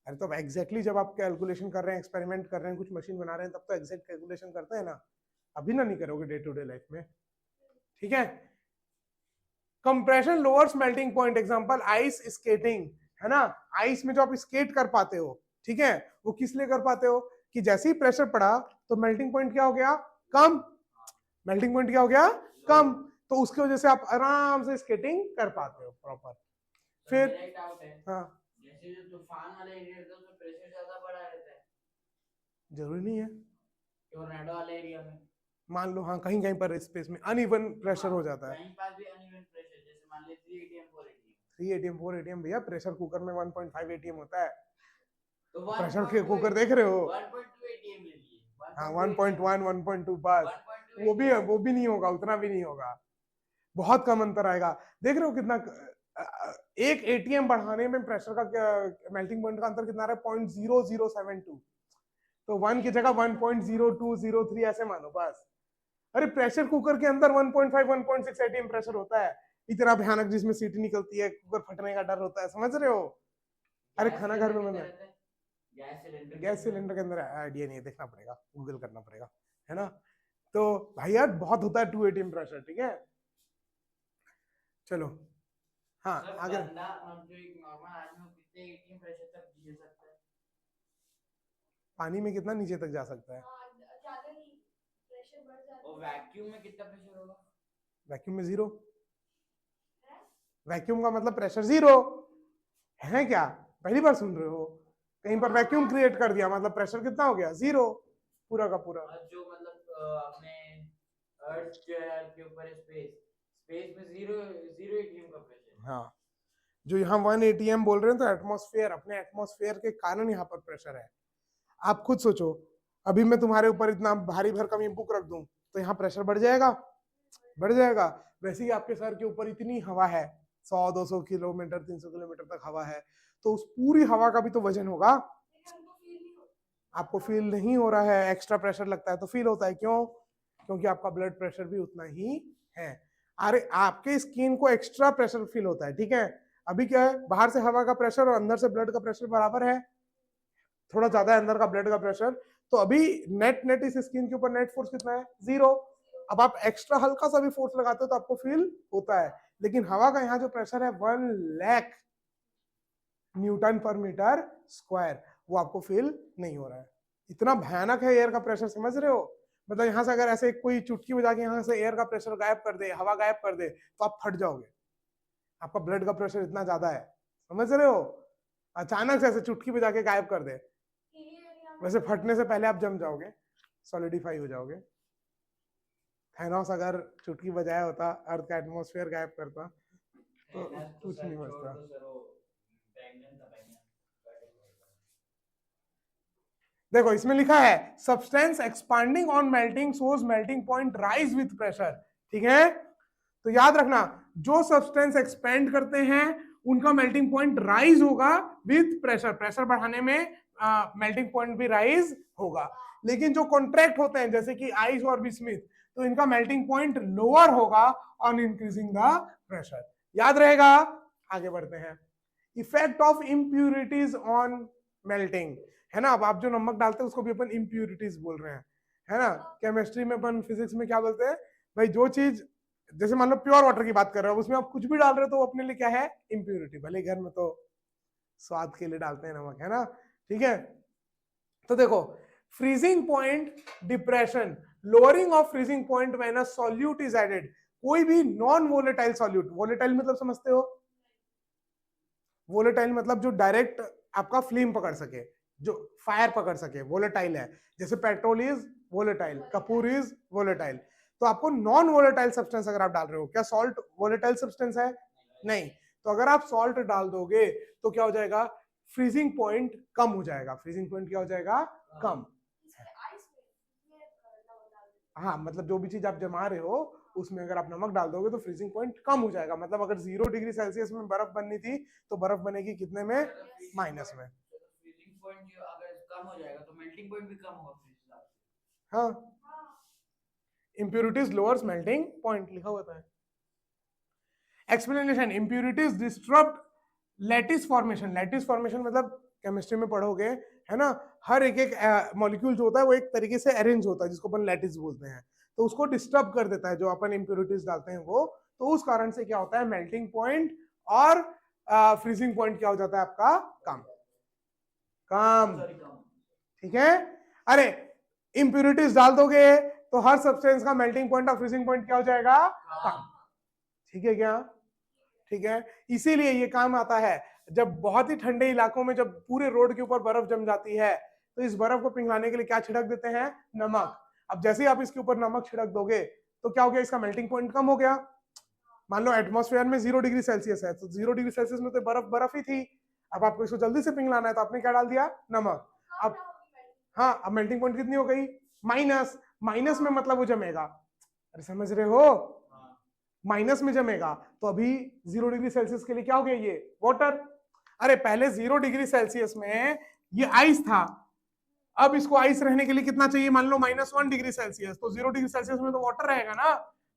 अरे तो एग्जैक्टली जब आप कैलकुलेशन कर रहे हैं, एक्सपेरिमेंट कर रहे हैं, कुछ मशीन बना रहे हैं, तब तो एग्जैक्ट कैलकुलेशन करते हैं ना, अभी ना नहीं करोगे डे टू डे लाइफ में, ठीक है। Compression lowers melting point, example ice skating, है ना, आइस में जो आप स्केट कर पाते हो, ठीक है, वो किस लिए कर पाते हो कि जैसे ही प्रेशर पड़ा तो मेल्टिंग पॉइंट क्या हो गया, कम, मेल्टिंग पॉइंट क्या हो गया, कम, तो उसकी वजह से आप आराम से स्केटिंग कर पाते हो प्रॉपर। फिर मेरा एक डाउट है, हाँ, जैसे जो तूफान वाले एरिया रहता है उसमें प्रेशर ज्यादा बड़ा रहता है, जरूरी नहीं है, टोर्नेडो वाले एरिया में मान लो हाँ कहीं कहीं पर स्पेस में अनइवन प्रेशर हो जाता है, कहीं पास भी अनइवन प्रेशर, जैसे मान ले 3 एटीएम 4 एटीएम, 3 एटीएम 4 एटीएम, भैया प्रेशर कुकर में 1.5 एटीएम होता है, तो प्रेशर के कुकर देख रहे हो, 1.2 एटीएम ले लिए, हाँ 1.1 1.2 बस, वो भी नहीं होगा, उतना भी नहीं होगा, बहुत कम अंतर आएगा। देख रहे हो कितना, एक एटीएम बढ़ाने में प्रेशर का मेल्टिंग पॉइंट का अंतर कितना रहा है, 0.0072, तो 1 की जगह 1.0203 ऐसे मानो बस। अरे प्रेशर कुकर के अंदर 1.5 1.6 एटीएम प्रेशर होता है, इतना भयानक, जिसमें सीटी निकलती है, कुकर फटने का डर होता है, समझ रहे हो। अरे खाना घर में बना है, गैस सिलेंडर के अंदर आइडिया नहीं है, देखना पड़ेगा, गूगल करना पड़ेगा, है ना। तो भाई यार बहुत होता है 2 एटीएम प्रेशर, ठीक है। चलो हाँ आगे, बंदा जो एक नॉर्मल आदमी कितने एटीएम प्रेशर तक झेल सकता है? पानी में कितना नीचे तक जा सकता है, ज्यादा नहीं, प्रेशर बढ़ जाता और वैक्यूम में कितना प्रेशर होगा? वैक्यूम में 0, वैक्यूम का मतलब प्रेशर 0 है क्या, पहली बार सुन रहे हो, कहीं पर वैक्यूम क्रिएट कर दिया मतलब प्रेशर कितना हो गया, 0 पूरा का पूरा। और जो मतलब अपने अर्थ जो है, अर्थ के ऊपर स्पेस में 0 एटीएम का प्रेशर, हाँ जो यहाँ 1 एटीएम बोल रहे हैं, तो एटमॉस्फेयर, अपने एटमॉस्फेयर के कारण यहाँ पर प्रेशर है। आप खुद सोचो, अभी मैं तुम्हारे ऊपर इतना भारी भरकम बुक रख दूं तो यहाँ प्रेशर बढ़ जाएगा, बढ़ जाएगा। वैसे ही आपके सर के ऊपर इतनी हवा है, 100-200 किलोमीटर 300 किलोमीटर तक हवा है, तो उस पूरी हवा का भी तो वजन होगा। आपको फील नहीं हो रहा है, एक्स्ट्रा प्रेशर लगता है तो फील होता है, क्यों, क्योंकि आपका ब्लड प्रेशर भी उतना ही है। अरे आपके स्किन को एक्स्ट्रा प्रेशर फील होता है, ठीक है। अभी क्या है, बाहर से हवा का प्रेशर और अंदर से ब्लड का प्रेशर बराबर है, थोड़ा ज्यादा है अंदर का ब्लड का प्रेशर, तो अभी नेट इस स्किन के ऊपर नेट फोर्स कितना है, 0। अब आप एक्स्ट्रा हल्का सा भी फोर्स लगाते हो तो आपको फील होता है, लेकिन हवा का यहाँ जो प्रेशर है 1 लाख न्यूटन पर मीटर स्क्वायर, वो आपको फील नहीं हो रहा है। इतना भयानक है एयर का प्रेशर, समझ रहे हो। मतलब यहाँ से अगर ऐसे कोई चुटकी बजा के यहाँ से एयर का प्रेशर गायब कर दे, हवा गायब कर दे, तो आप फट जाओगे, आपका ब्लड का प्रेशर इतना ज्यादा है, समझ रहे हो। अचानक से ऐसे चुटकी बजा के गायब कर दे, वैसे फटने से पहले आप जम जाओगे, सॉलिडिफाई हो जाओगे। थैनोस अगर चुटकी बजाया होता, अर्थ का एटमॉस्फेयर गायब करता, तो कुछ नहीं बचता। देखो इसमें लिखा है substance expanding on melting shows melting point rise with pressure, ठीक है। तो याद रखना, जो सब्सटेंस एक्सपेंड करते हैं उनका मेल्टिंग पॉइंट राइज होगा विथ प्रेशर, प्रेशर बढ़ाने में मेल्टिंग पॉइंट भी राइज होगा। लेकिन जो कॉन्ट्रैक्ट होते हैं जैसे कि आइस और बिस्मिथ, तो इनका मेल्टिंग पॉइंट लोअर होगा ऑन इंक्रीजिंग द प्रेशर। याद रहेगा, आगे बढ़ते हैं। Effect of impurities on melting, है ना। अब आप जो नमक डालते हैं उसको भी अपन इम्प्यूरिटीज बोल रहे हैं, है ना। केमिस्ट्री में अपन, फिजिक्स में क्या बोलते हैं भाई, जो चीज जैसे मान लो प्योर वाटर की बात कर रहे हो, उसमें आप कुछ भी डाल रहे हो तो अपने लिए क्या है, इम्प्यूरिटी। भले घर में तो स्वाद के लिए डालते हैं नमक, है ना, ठीक है। तो देखो, freezing point depression, lowering of freezing point when a solute is added. कोई भी नॉन वोलेटाइल सॉल्यूट, वोलेटाइल मतलब समझते हो, वोलेटाइल मतलब जो डायरेक्ट आपका फ्लेम पकड़ सके, जो फायर पकड़ सके, वोलेटाइल है। जैसे petrol is volatile, Kapoor is volatile. तो आपको नॉन वोलेटाइल सब्सटेंस अगर आप डाल रहे हो, क्या सॉल्ट वोलेटाइल सब्सटेंस है? नहीं। तो अगर आप सॉल्ट डाल दोगे तो क्या हो जाएगा, फ्रीजिंग पॉइंट कम हो जाएगा। फ्रीजिंग पॉइंट क्या हो जाएगा, कम। हाँ, मतलब जो भी चीज आप जमा रहे हो उसमें अगर आप नमक डाल दोगे तो फ्रीजिंग पॉइंट कम हो जाएगा। मतलब अगर 0 डिग्री सेल्सियस में बर्फ बननी थी तो बर्फ बनेगी कितने में, माइनस में। फ्रीजिंग पॉइंट अगर कम हो जाएगा तो मेल्टिंग पॉइंट भी कम होगा फ्रीज से। हाँ, impurities lowers melting point लिखा हुआ है। Explanation, impurities disrupt lattice formation. Lattice formation मतलब केमिस्ट्री में पढ़ोगे, है ना, हर एक एक मॉलिक्यूल जो होता है वो एक तरीके से अरेंज होता है, जिसको अपन लैटिस बोलते हैं। तो उसको डिस्टर्ब कर देता है जो अपन इम्प्योरिटीज डालते हैं वो। तो उस कारण से क्या होता है, मेल्टिंग पॉइंट और फ्रीजिंग पॉइंट क्या हो जाता है आपका, कम कम, ठीक है। अरे इम्प्योरिटीज डाल दोगे तो हर सब्सटेंस का मेल्टिंग पॉइंट और फ्रीजिंग पॉइंट क्या हो जाएगा, कम, ठीक है क्या, ठीक है। इसीलिए ये काम आता है जब बहुत ही ठंडे इलाकों में जब पूरे रोड के ऊपर बर्फ जम जाती है तो इस बर्फ को पिघलाने के लिए क्या छिड़क देते हैं, नमक। अब जैसे ही आप इसके ऊपर नमक छिड़क दोगे तो क्या हो गया, इसका मेल्टिंग पॉइंट कम हो गया। मान लो एटमॉस्फेयर में 0 डिग्री सेल्सियस है, तो 0 डिग्री सेल्सियस में तो बर्फ बर्फ ही थी। अब आपको इसको जल्दी से पिघलाना है तो आपने क्या डाल दिया, नमक। अब हाँ, अब मेल्टिंग पॉइंट कितनी हो गई, माइनस। माइनस में मतलब वो जमेगा, अरे समझ रहे हो, माइनस में जमेगा। तो अभी 0 डिग्री सेल्सियस के लिए क्या हो गया, ये वाटर। अरे पहले 0 डिग्री सेल्सियस में ये आइस था, अब इसको आइस रहने के लिए कितना चाहिए, मान लो -1 डिग्री सेल्सियस। तो 0 डिग्री सेल्सियस में तो वाटर रहेगा ना,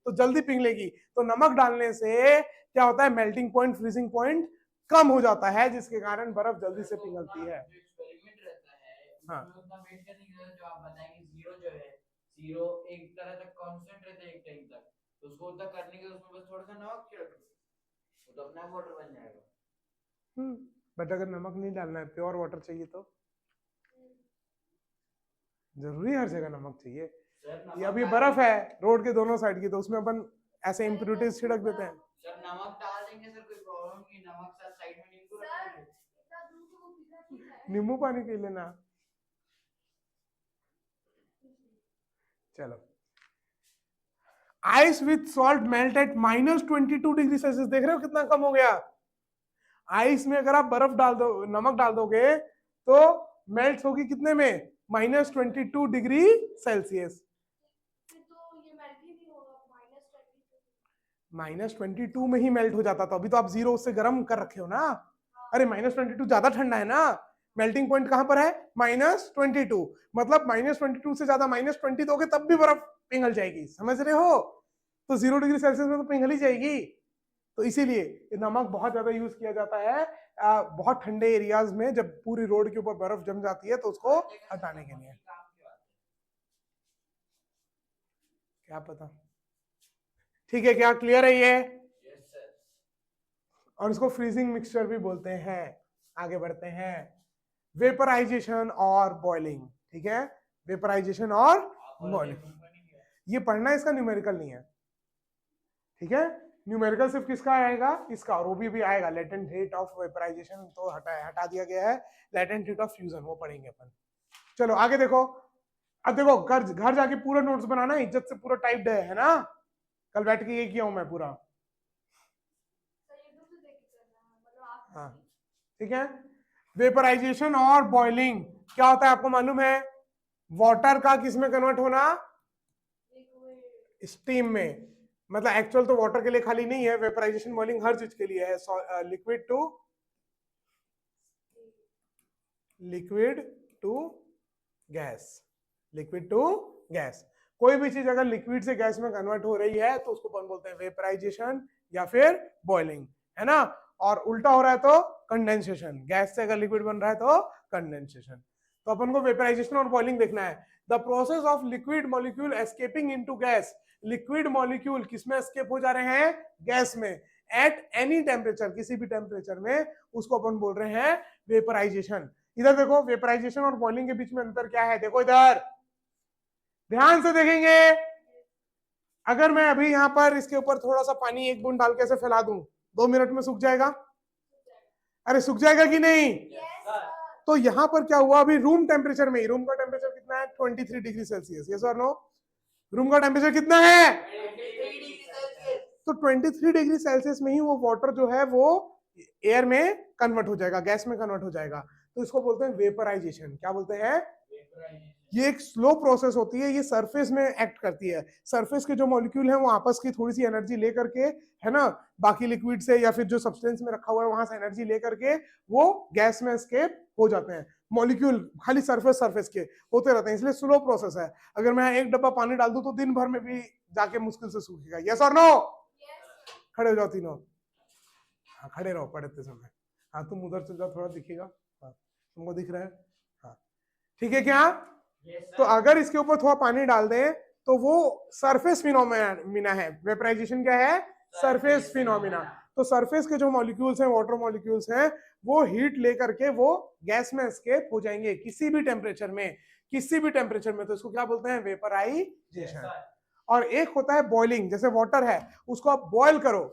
तो जल्दी पिघलेगी। तो नमक डालने से क्या होता है, मेल्टिंग पॉइंट, फ्रीजिंग पॉइंट कम हो जाता है, जिसके कारण बर्फ जल्दी से पिघलती है। हाँ, जो आप बताएंगे 0 जो है, 0 एक तरह तक कांस्टेंट रहता है एक टाइम तक, तो उसको उतना करने के उसमें बस थोड़ा सा नमक छिड़क दो तो अपना वाटर बन जाएगा। बट अगर नमक नहीं डालना है, प्योर वाटर चाहिए तो जरूरी हर जगह नमक चाहिए। ये अब ये बर्फ है रोड के दोनों साइड की, तो उसमें अपन ऐसे इम्प्योरिटीज छिड़क देते हैं। सर नमक डाल देंगे सर, कोई प्रॉब्लम नहीं, नमक सर साइड में नींबू रख देंगे, नींबू पानी पी लेना। चलो, ice with salt melt eight -22 degree Celsius. देख रहे हो कितना कम हो गया। आइस में अगर आप बर्फ डाल दो, नमक डाल दोगे तो मेल्ट होगी कितने में, -22 डिग्री सेल्सियस। -22 में ही मेल्ट हो जाता था, अभी तो आप 0 उससे गर्म कर रखे हो ना। अरे -22 ज्यादा ठंडा है ना, मेल्टिंग पॉइंट कहां पर है, -22। मतलब -22 से ज्यादा -20 दोगे तब भी बर्फ पिघल जाएगी, समझ रहे हो। तो 0 डिग्री सेल्सियस में तो पिघल ही जाएगी। तो इसीलिए नमक बहुत ज्यादा यूज किया जाता है बहुत ठंडे एरियाज में, जब पूरी रोड के ऊपर बर्फ जम जाती है तो उसको हटाने के लिए। क्या पता, ठीक है, क्या क्लियर है ये। और इसको फ्रीजिंग मिक्सचर भी बोलते हैं। आगे बढ़ते हैं, वेपराइजेशन और बॉइलिंग, ठीक है, वेपराइजेशन और बॉइलिंग। ये पढ़ना, इसका न्यूमेरिकल नहीं है, ठीक है। न्यूमेरिकल सिर्फ किसका आएगा, इसका, और वो भी आएगा लेटेंट हीट ऑफ वेपराइजेशन, तो हटा दिया गया है। लेटेंट हीट ऑफ फ्यूजन वो पढ़ेंगे अपन। चलो आगे देखो। अब देखो, घर जाके पूरा नोट्स बनाना, इज्जत से पूरा टाइप्ड है ना, कल बैठ के ये किया हूं मैं पूरा। हाँ, ठीक है। वेपराइजेशन और बॉइलिंग क्या होता है आपको मालूम है, वाटर का किस में कन्वर्ट होना, स्टीम में। मतलब एक्चुअल तो वाटर के लिए खाली नहीं है, वेपराइजेशन बॉइलिंग हर चीज के लिए है। Liquid to gas, liquid to gas. कोई भी चीज अगर लिक्विड से गैस में कन्वर्ट हो रही है तो उसको कौन बोलते हैं, वेपराइजेशन या फिर बॉइलिंग, है ना। और उल्टा हो रहा है तो कंडेंसेशन, गैस से अगर लिक्विड बन रहा है तो कंडेंसेशन। तो अपन को वेपराइजेशन और बॉइलिंग देखना है। The process of liquid molecule escaping into gas. Liquid molecule किसमें एस्केप हो जा रहे हैं, गैस में। एट एनी टेम्परेचर, किसी भी टेम्परेचर में, उसको अपन बोल रहे हैं वेपराइजेशन। इधर देखो, वेपराइजेशन और बॉइलिंग के बीच में अंतर क्या है, देखो इधर ध्यान से देखेंगे। अगर मैं अभी यहाँ पर इसके ऊपर थोड़ा सा पानी एक बूंद डाल के ऐसे फैला दूं, 2 मिनट में सूख जाएगा? अरे सूख जाएगा कि नहीं? Yes, sir. तो यहाँ पर क्या हुआ, अभी रूम टेम्परेचर में, रूम का टेम्परेचर कितना है, 23 डिग्री सेल्सियस, यस और नो? रूम का टेम्परेचर कितना है? 23 डिग्री सेल्सियस। तो 23 डिग्री सेल्सियस में ही वो वाटर जो है वो एयर में कन्वर्ट हो जाएगा, गैस में कन्वर्ट हो जाएगा। तो इसको बोलते हैं वेपराइजेशन। क्या बोलते हैं? ये एक स्लो प्रोसेस होती है, ये सरफेस में एक्ट करती है। सरफेस के जो मॉलिक्यूल हैं वो आपस की थोड़ी सी एनर्जी ले करके, है ना, बाकी लिक्विड से या फिर जो सब्सटेंस में रखा हुआ है वहां से एनर्जी ले करके वो गैस में एस्केप हो जाते हैं। मॉलिक्यूल खाली सरफेस के होते रहते हैं, इसलिए स्लो प्रोसेस है। अगर मैं एक डब्बा पानी डाल दूं तो दिन भर में भी जाके मुश्किल से सूखेगा, यस और नो? खड़े हो जाओ तीनों। हाँ खड़े रहो पढ़ते समय। हाँ तुम उधर चल जाओ, थोड़ा दिखेगा। हाँ तुमको दिख रहा है? हाँ ठीक है क्या? तो अगर इसके ऊपर थोड़ा पानी डाल दें तो वो सरफेस फिनोमिना है। वेपराइजेशन क्या है? Surface phenomena. तो सरफेस के जो मॉलिक्यूल्स हैं, वाटर मॉलिक्यूल्स हैं, वो हीट लेकर के वो गैस में एस्केप हो जाएंगे किसी भी टेम्परेचर में, किसी भी टेम्परेचर में। तो इसको क्या बोलते हैं? वेपराइजेशन। और एक होता है बॉइलिंग, जैसे वाटर है उसको आप बॉयल करो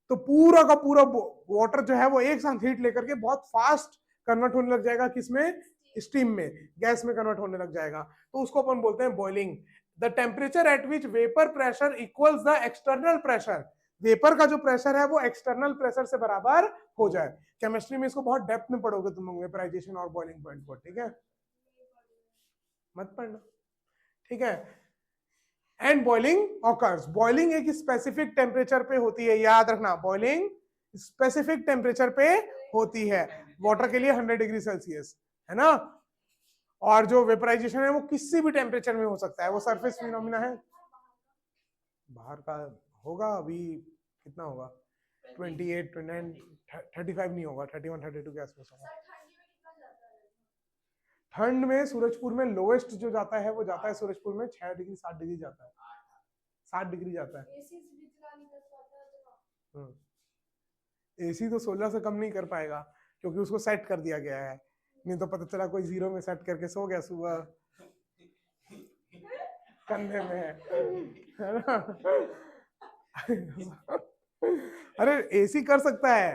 तो पूरा का पूरा वाटर जो है वो एक साथ हीट लेकर के बहुत फास्ट कन्वर्ट होने लग जाएगा, किसमें? स्टीम में, गैस में कन्वर्ट होने लग जाएगा। तो उसको अपन बोलते हैं boiling. The temperature at which vapour pressure equals the external pressure, vapour का जो प्रेशर है वो एक्सटर्नल प्रेशर से बराबर हो जाए। केमिस्ट्री में इसको बहुत डेप्थ में पढ़ोगे तुम लोग, वेपराइजेशन और बॉइलिंग पॉइंट को, ठीक है? मत पढ़ना, ठीक है? एंड बॉइलिंग ऑकर्स, बॉइलिंग एक स्पेसिफिक टेम्परेचर पे होती है, याद रखना, बॉइलिंग स्पेसिफिक टेम्परेचर पे होती है। वाटर के लिए 100 डिग्री सेल्सियस, है ना? और जो वेपराइजेशन है वो किसी भी टेम्परेचर में हो सकता है, वो सरफेस फिनोमिना है। बाहर का होगा अभी कितना होगा, 28, 29, 35 नहीं होगा, 31, 32 के आसपास होगा। ठंड में सूरजपुर में लोएस्ट जो जाता है वो जाता है सूरजपुर में 6 डिग्री 7 डिग्री जाता है, 7 डिग्री जाता है। एसी तो 16 से कम नहीं कर पाएगा क्योंकि उसको सेट कर दिया गया है, नहीं तो पता चला कोई 0 में सेट करके सो गया, सुबह कंधे में है ना? अरे एसी कर सकता है,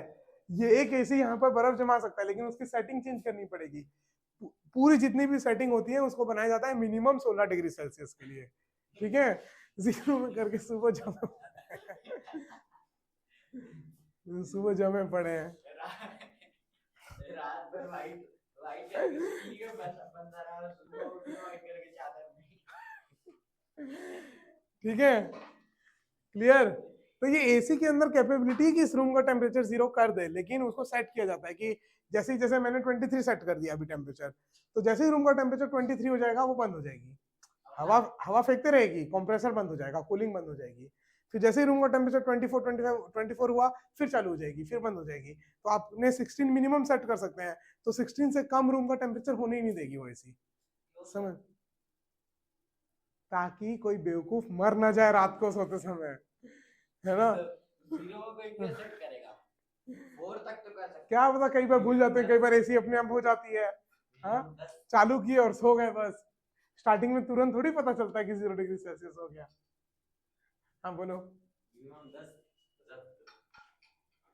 ये एक एसी यहाँ पर बर्फ जमा सकता है, लेकिन उसकी सेटिंग चेंज करनी पड़ेगी। पूरी जितनी भी सेटिंग होती है उसको बनाया जाता है मिनिमम 16 डिग्री सेल्सियस के लिए, ठीक है? 0 में करके सुबह जमे पड़े हैं। रात भर वाइट करके बंदा रहा, सुबह उठ के वाइट करके चादर में। ठीक है, क्लियर? तो ये एसी के अंदर कैपेबिलिटी है कि इस रूम का टेम्परेचर 0 कर दे, लेकिन उसको सेट किया जाता है कि जैसे मैंने 23 सेट कर दिया अभी टेम्परेचर, तो जैसे ही रूम का टेम्परेचर 23 हो जाएगा वो बंद हो जाएगी, हवा फेंकते रहेगी, कंप्रेसर बंद हो जाएगा, कूलिंग बंद हो जाएगी। फिर जैसे ही रूम का टेम्परेचर 24, 25, 24 हुआ फिर चालू हो जाएगी, फिर बंद हो जाएगी। तो आपने 16 मिनिमम सेट कर सकते हैं, तो 16 से कम रूम का टेम्परेचर होने ही नहीं देगी वो एसी, समझ? ताकि कोई बेवकूफ मर ना जाए रात को सोते समय, है ना? 0 को कोई सेट करेगा, 4 तक तो कर सकते। क्या पता, कई बार भूल जाते हैं, कई बार एसी अपने आप हो जाती है, हाँ? चालू किए और सो गए बस। स्टार्टिंग में तुरंत थोड़ी पता चलता है कि 0 डिग्री सेल्सियस हो गया। हाँ बोलो।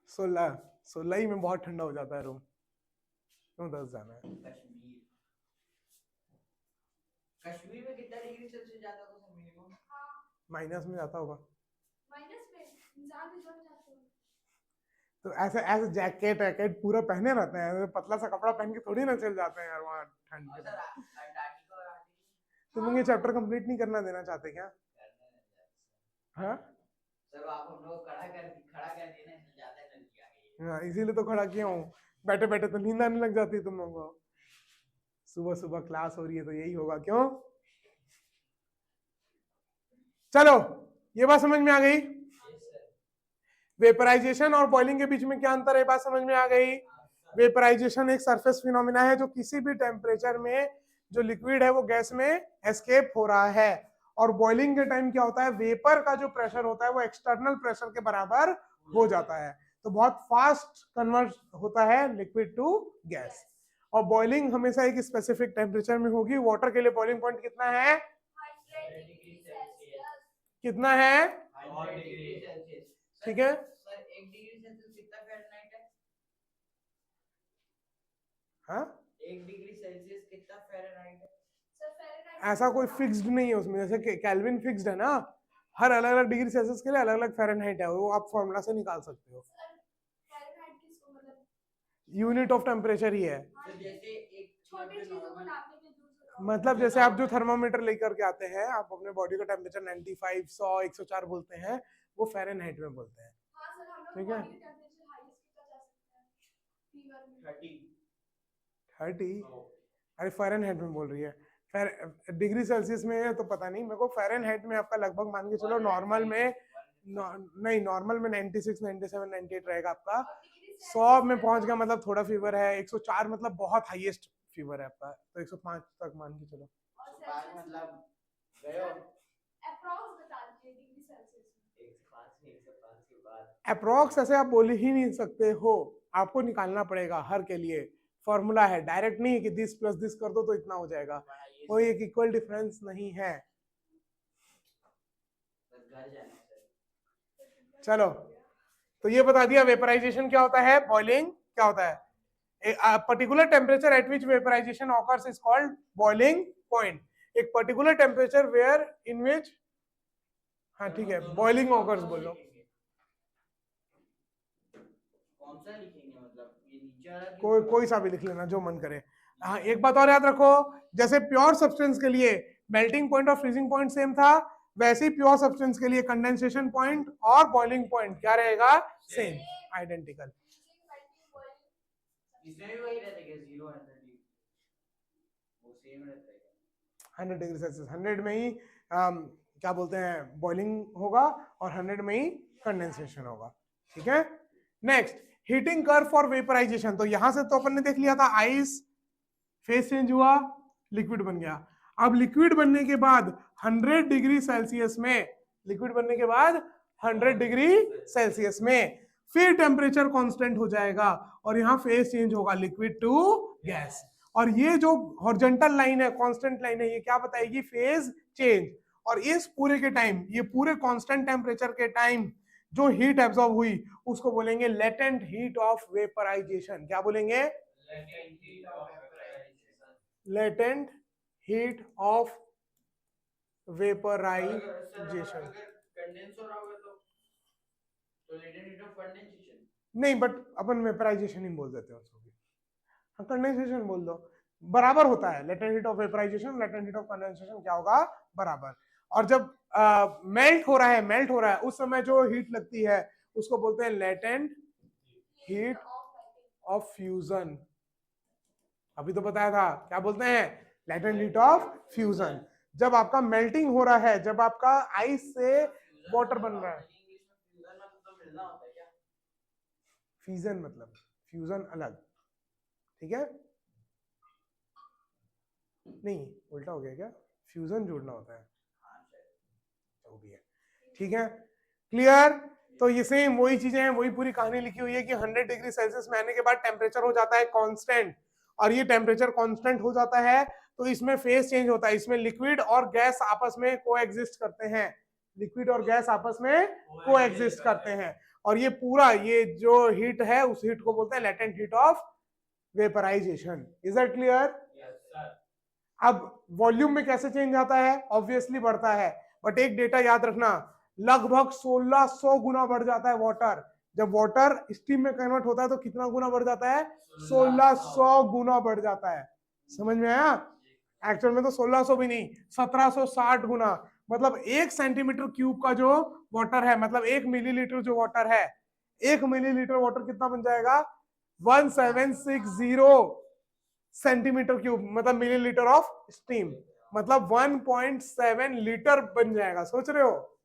16 ही में बहुत ठंडा हो जाता है रूम, क्यों 10 जाना है? कश्मीर में कितना डिग्री सेल्सियस जाता था सर मिनिमम? माइनस में जाता होगा। माइनस में इंसान भी जम जाते हैं। तो ऐसे जैकेट पूरा पहने रहते हैं, पतला सा कपड़ा पहन के थोड़ी ना चल जाते हैं यार वहाँ ठंड के टाइम। तुम लोग ये चैप्टर कंप्लीट नहीं करना देना चाहते क्या? हाँ सर आप हम लोग खड़ा कर दिए ना, ज्यादा एनर्जी आ गई। हाँ इसीलिए तो खड़ा किया हूँ, बैठे बैठे तो नींद आने लग जाती है तुम लोगों को। सुबह सुबह क्लास हो रही है तो यही होगा, क्यों? चलो ये बात समझ में आ गई? वेपराइजेशन और बॉइलिंग के बीच में क्या अंतर है, बात समझ में आ गई? वेपराइजेशन एक सरफेस फिनोमिना है जो किसी भी टेम्परेचर में जो लिक्विड है वो गैस में एस्केप हो रहा है, और बॉइलिंग के टाइम क्या होता है, वेपर का जो प्रेशर होता है वो एक्सटर्नल प्रेशर के बराबर हो जाता है। तो बहुत फास्ट कन्वर्ट होता है लिक्विड टू गैस। और बॉइलिंग हमेशा एक स्पेसिफिक टेम्परेचर में होगी। वाटर के लिए बॉइलिंग पॉइंट कितना है? 100 डिग्री सेल्सियस। कितना है? 100 डिग्री सेल्सियस। ठीक है। सर 1 डिग्री सेल्सियस कितना फ़ारेनहाइट है? हाँ, 1 डिग्री सेल्सियस कितना फ़ारेनहाइट है? सर फ़ारेनहाइट ऐसा कोई फिक्स्ड नहीं है उसमें, जैसे केल्विन फिक्स्ड है ना, हर अलग अलग डिग्री सेल्सियस के लिए अलग अलग फ़ारेनहाइट है, वो आप फॉर्मूला से निकाल सकते हो। सर फ़ारेनहाइट किसको मतलब यूनिट ऑफ टेम्परेचर ही है। तो जैसे एक छोटी चीजों को नॉर्मल नापने के दूसरे मतलब जैसे आप जो थर्मामीटर लेकर के आते हैं, आप अपने बॉडी का टेम्परेचर 95, 100, 104 बोलते हैं, वो फ़ारेनहाइट में बोलते हैं। हाँ सर, हम लोग ठीक है। बॉडी टेम्परेचर हाईएस्ट कितना जा सकते हैं फीवर में? 30। 30? अरे फ़ारेनहाइट में बोल रही है, डिग्री सेल्सियस में है तो पता नहीं मेरे को। फ़ारेनहाइट में आपका लगभग मान के चलो नॉर्मल में नहीं, नॉर्मल में 96, 97, 98 रहेगा आपका। 100 में पहुंच गया मतलब थोड़ा फीवर है, 104 मतलब बहुत हाईएस्ट फीवर है आपका, तो 105 तक मान के चलो। और 5 सेल्सियस मतलब गए हो अप्रॉक्स बता दीजिए डिग्री सेल्सियस में। 105 के बाद अप्रोक्स ऐसे आप बोल ही नहीं सकते हो, आपको निकालना पड़ेगा हर के लिए। फॉर्मूला है, डायरेक्ट नहीं कि दिस प्लस दिस कर दो तो इतना हो जाएगा, कोई एक इक्वल डिफरेंस नहीं है। घर जाना सर। चलो, तो ये बता दिया वेपराइजेशन क्या होता है, बॉइलिंग क्या होता है। A particular temperature at which vaporization occurs is called boiling point. एक particular temperature where in which, हाँ ठीक है, boiling occurs बोल लो। कौन सा लिखेंगे मतलब ये नीचे वाला कि कोई ऊपर कोई सा भी लिख लेना जो मन करे। हाँ, एक बात और याद रखो, जैसे प्योर सब्सटेंस के लिए मेल्टिंग पॉइंट और फ्रीजिंग पॉइंट सेम था, वैसे ही प्योर सब्सटेंस के लिए कंडेंसेशन पॉइंट और बॉइलिंग पॉइंट क्या रहेगा, सेम, आइडेंटिकल। इसमें भी वही रहता है कि 0 100 डिग्री वो सेम रहता है। 100 डिग्री सेल्सियस, 100 में ही क्या बोलते हैं बॉइलिंग होगा और 100 में ही कंडेंसेशन होगा। ठीक है। Next, heating curve for vaporization. तो यहां से तो अपन ने देख लिया था, आइस फेस चेंज हुआ, लिक्विड बन गया। अब लिक्विड बनने के बाद 100 डिग्री सेल्सियस में, लिक्विड बनने के बाद 100 डिग्री सेल्सियस में फिर टेम्परेचर कांस्टेंट हो जाएगा और यहाँ फेस चेंज होगा, लिक्विड टू गैस। और ये जो हॉरिजॉन्टल लाइन है, कांस्टेंट लाइन है, ये क्या बताएगी, फेज चेंज। और इस पूरे के टाइम, ये पूरे कांस्टेंट टेम्परेचर के टाइम जो हीट एब्जॉर्ब हुई उसको बोलेंगे लेटेंट हीट ऑफ वेपराइजेशन। क्या बोलेंगे, लेटेंट हीट ऑफ वेपराइजेशन। अगर कंडेंस हो रहा होगा तो लेटेंट हीट ऑफ कंडेंसेशन नहीं, बट अपन वेपराइजेशन ही बोल देते हैं उसको भी, हाँ कंडेंसेशन बोल दो, बराबर होता है। Latent heat of vaporization, latent heat of condensation क्या होगा, बराबर। और जब मेल्ट हो रहा है उस समय जो हीट लगती है उसको बोलते हैं लेटेंट हीट ऑफ फ्यूजन। अभी तो बताया था, क्या बोलते हैं, लेटेंट हीट ऑफ फ्यूजन। जब आपका मेल्टिंग हो रहा है, जब आपका आइस से वाटर बन रहा है। फ्यूजन मतलब तो मिलना होता है क्या? फ्यूजन मतलब फ्यूजन अलग, ठीक है, नहीं उल्टा हो गया क्या, फ्यूजन जोड़ना होता है, जो भी है, ठीक है, क्लियर। तो ये सेम वही चीजें हैं, वही पूरी कहानी लिखी हुई है कि 100 डिग्री सेल्सियस में आने के बाद टेम्परेचर हो जाता है कांस्टेंट, और ये टेम्परेचर कांस्टेंट हो जाता है तो इसमें फेज चेंज होता है, इसमें लिक्विड और गैस आपस में कोएग्जिस्ट करते हैं, लिक्विड और गैस आपस में कोएग्जिस्ट करते हैं। और ये पूरा, ये जो हीट है उस हीट को बोलते हैं latent heat of vaporization. Is that clear? Yes sir. अब वॉल्यूम में कैसे चेंज आता है, ऑब्वियसली बढ़ता है, बट एक डेटा याद रखना, लगभग 1600 गुना बढ़ जाता है वाटर। जब वाटर स्टीम में कन्वर्ट होता है तो कितना गुना बढ़ जाता है, 1600 गुना बढ़ जाता है। समझ में आया? एक्चुअल में तो 1600 भी नहीं, 1760 गुना। मतलब 1 सेंटीमीटर क्यूब का जो वाटर है, मतलब 1 मिलीलीटर जो वाटर है, 1 मिलीलीटर वाटर कितना बन जाएगा, 1760 सेंटीमीटर क्यूब, मतलब मिलीलीटर ऑफ स्टीम, मतलब 1.7 लीटर बन जाएगा। सोच रहे हो,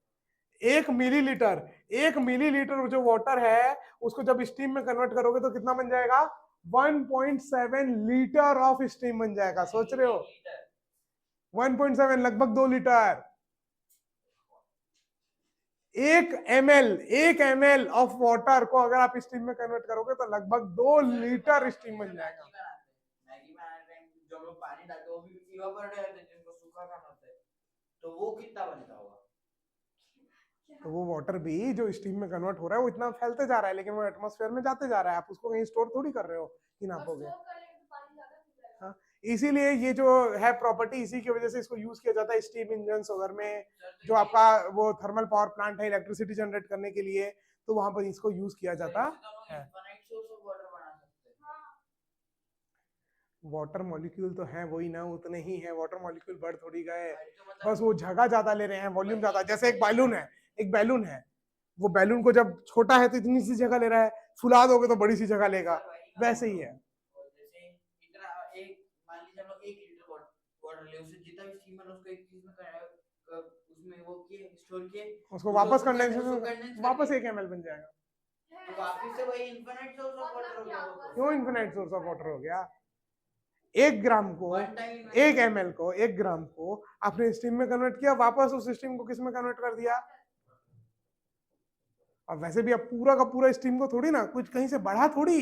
1 मिलीलीटर, 1 मिलीलीटर जो वाटर है उसको जब स्टीम में कन्वर्ट करोगे तो कितना बन जाएगा, 1.7 लीटर ऑफ स्टीम बन जाएगा। सोच रहे हो, 1.7 लगभग 2 लीटर। एक ml ऑफ वाटर को अगर आप स्टीम में कन्वर्ट करोगे तो लगभग 2 लीटर स्टीम बन जाएगा। मैगी बनाते हैं जो हम लोग पानी डालते हैं वो भी इवापोरेट हो जाता है, जिनको सूखा खाना होता है, तो वो कितना बनता होगा? तो वो वाटर भी जो स्टीम में कन्वर्ट हो रहा है वो इतना फैलते जा रहा है, लेकिन वो एटमॉस्फेयर में जाते जा रहा है, आप उसको कहीं स्टोर थोड़ी कर रहे हो कि नापोगे। हाँ, इसीलिए ये जो है प्रॉपर्टी, इसी की वजह से इसको यूज किया जाता है स्टीम इंजन वगैरह में, जो आपका वो थर्मल पावर प्लांट है इलेक्ट्रिसिटी जनरेट करने के लिए, तो वहां पर इसको यूज किया जाता है। वाटर मॉलिक्यूल तो है वही ना, उतने ही है, वाटर मॉलिक्यूल बढ़ थोड़ी गए, बस वो जगह ज्यादा ले रहे हैं, वॉल्यूम ज्यादा। जैसे एक बैलून है, वो बैलून को जब छोटा है तो इतनी सी जगह ले रहा है, फुला दोगे तो बड़ी सी जगह लेगा, वैसे ही है। जैसे इतना एक मान लीजिए हम लोग 1 लीटर वाटर ले, उससे जितना भी स्टीम है उसको एक चीज में उसमें वो किए स्टोर किए, उसको वापस कंडेंसेशन वापस 1 ml बन जाएगा। तो वापस से वही इनफिनिट सोर्स ऑफ वाटर हो गया। क्यों इनफिनिट सोर्स ऑफ वाटर हो गया? 1 ग्राम को 1 ml को 1 ग्राम को आपने स्टीम में कन्वर्ट किया, वापस उस स्टीम को किस में कन्वर्ट कर दिया। अब वैसे भी अब पूरा का पूरा स्टीम को थोड़ी ना कुछ कहीं से बढ़ा थोड़ी,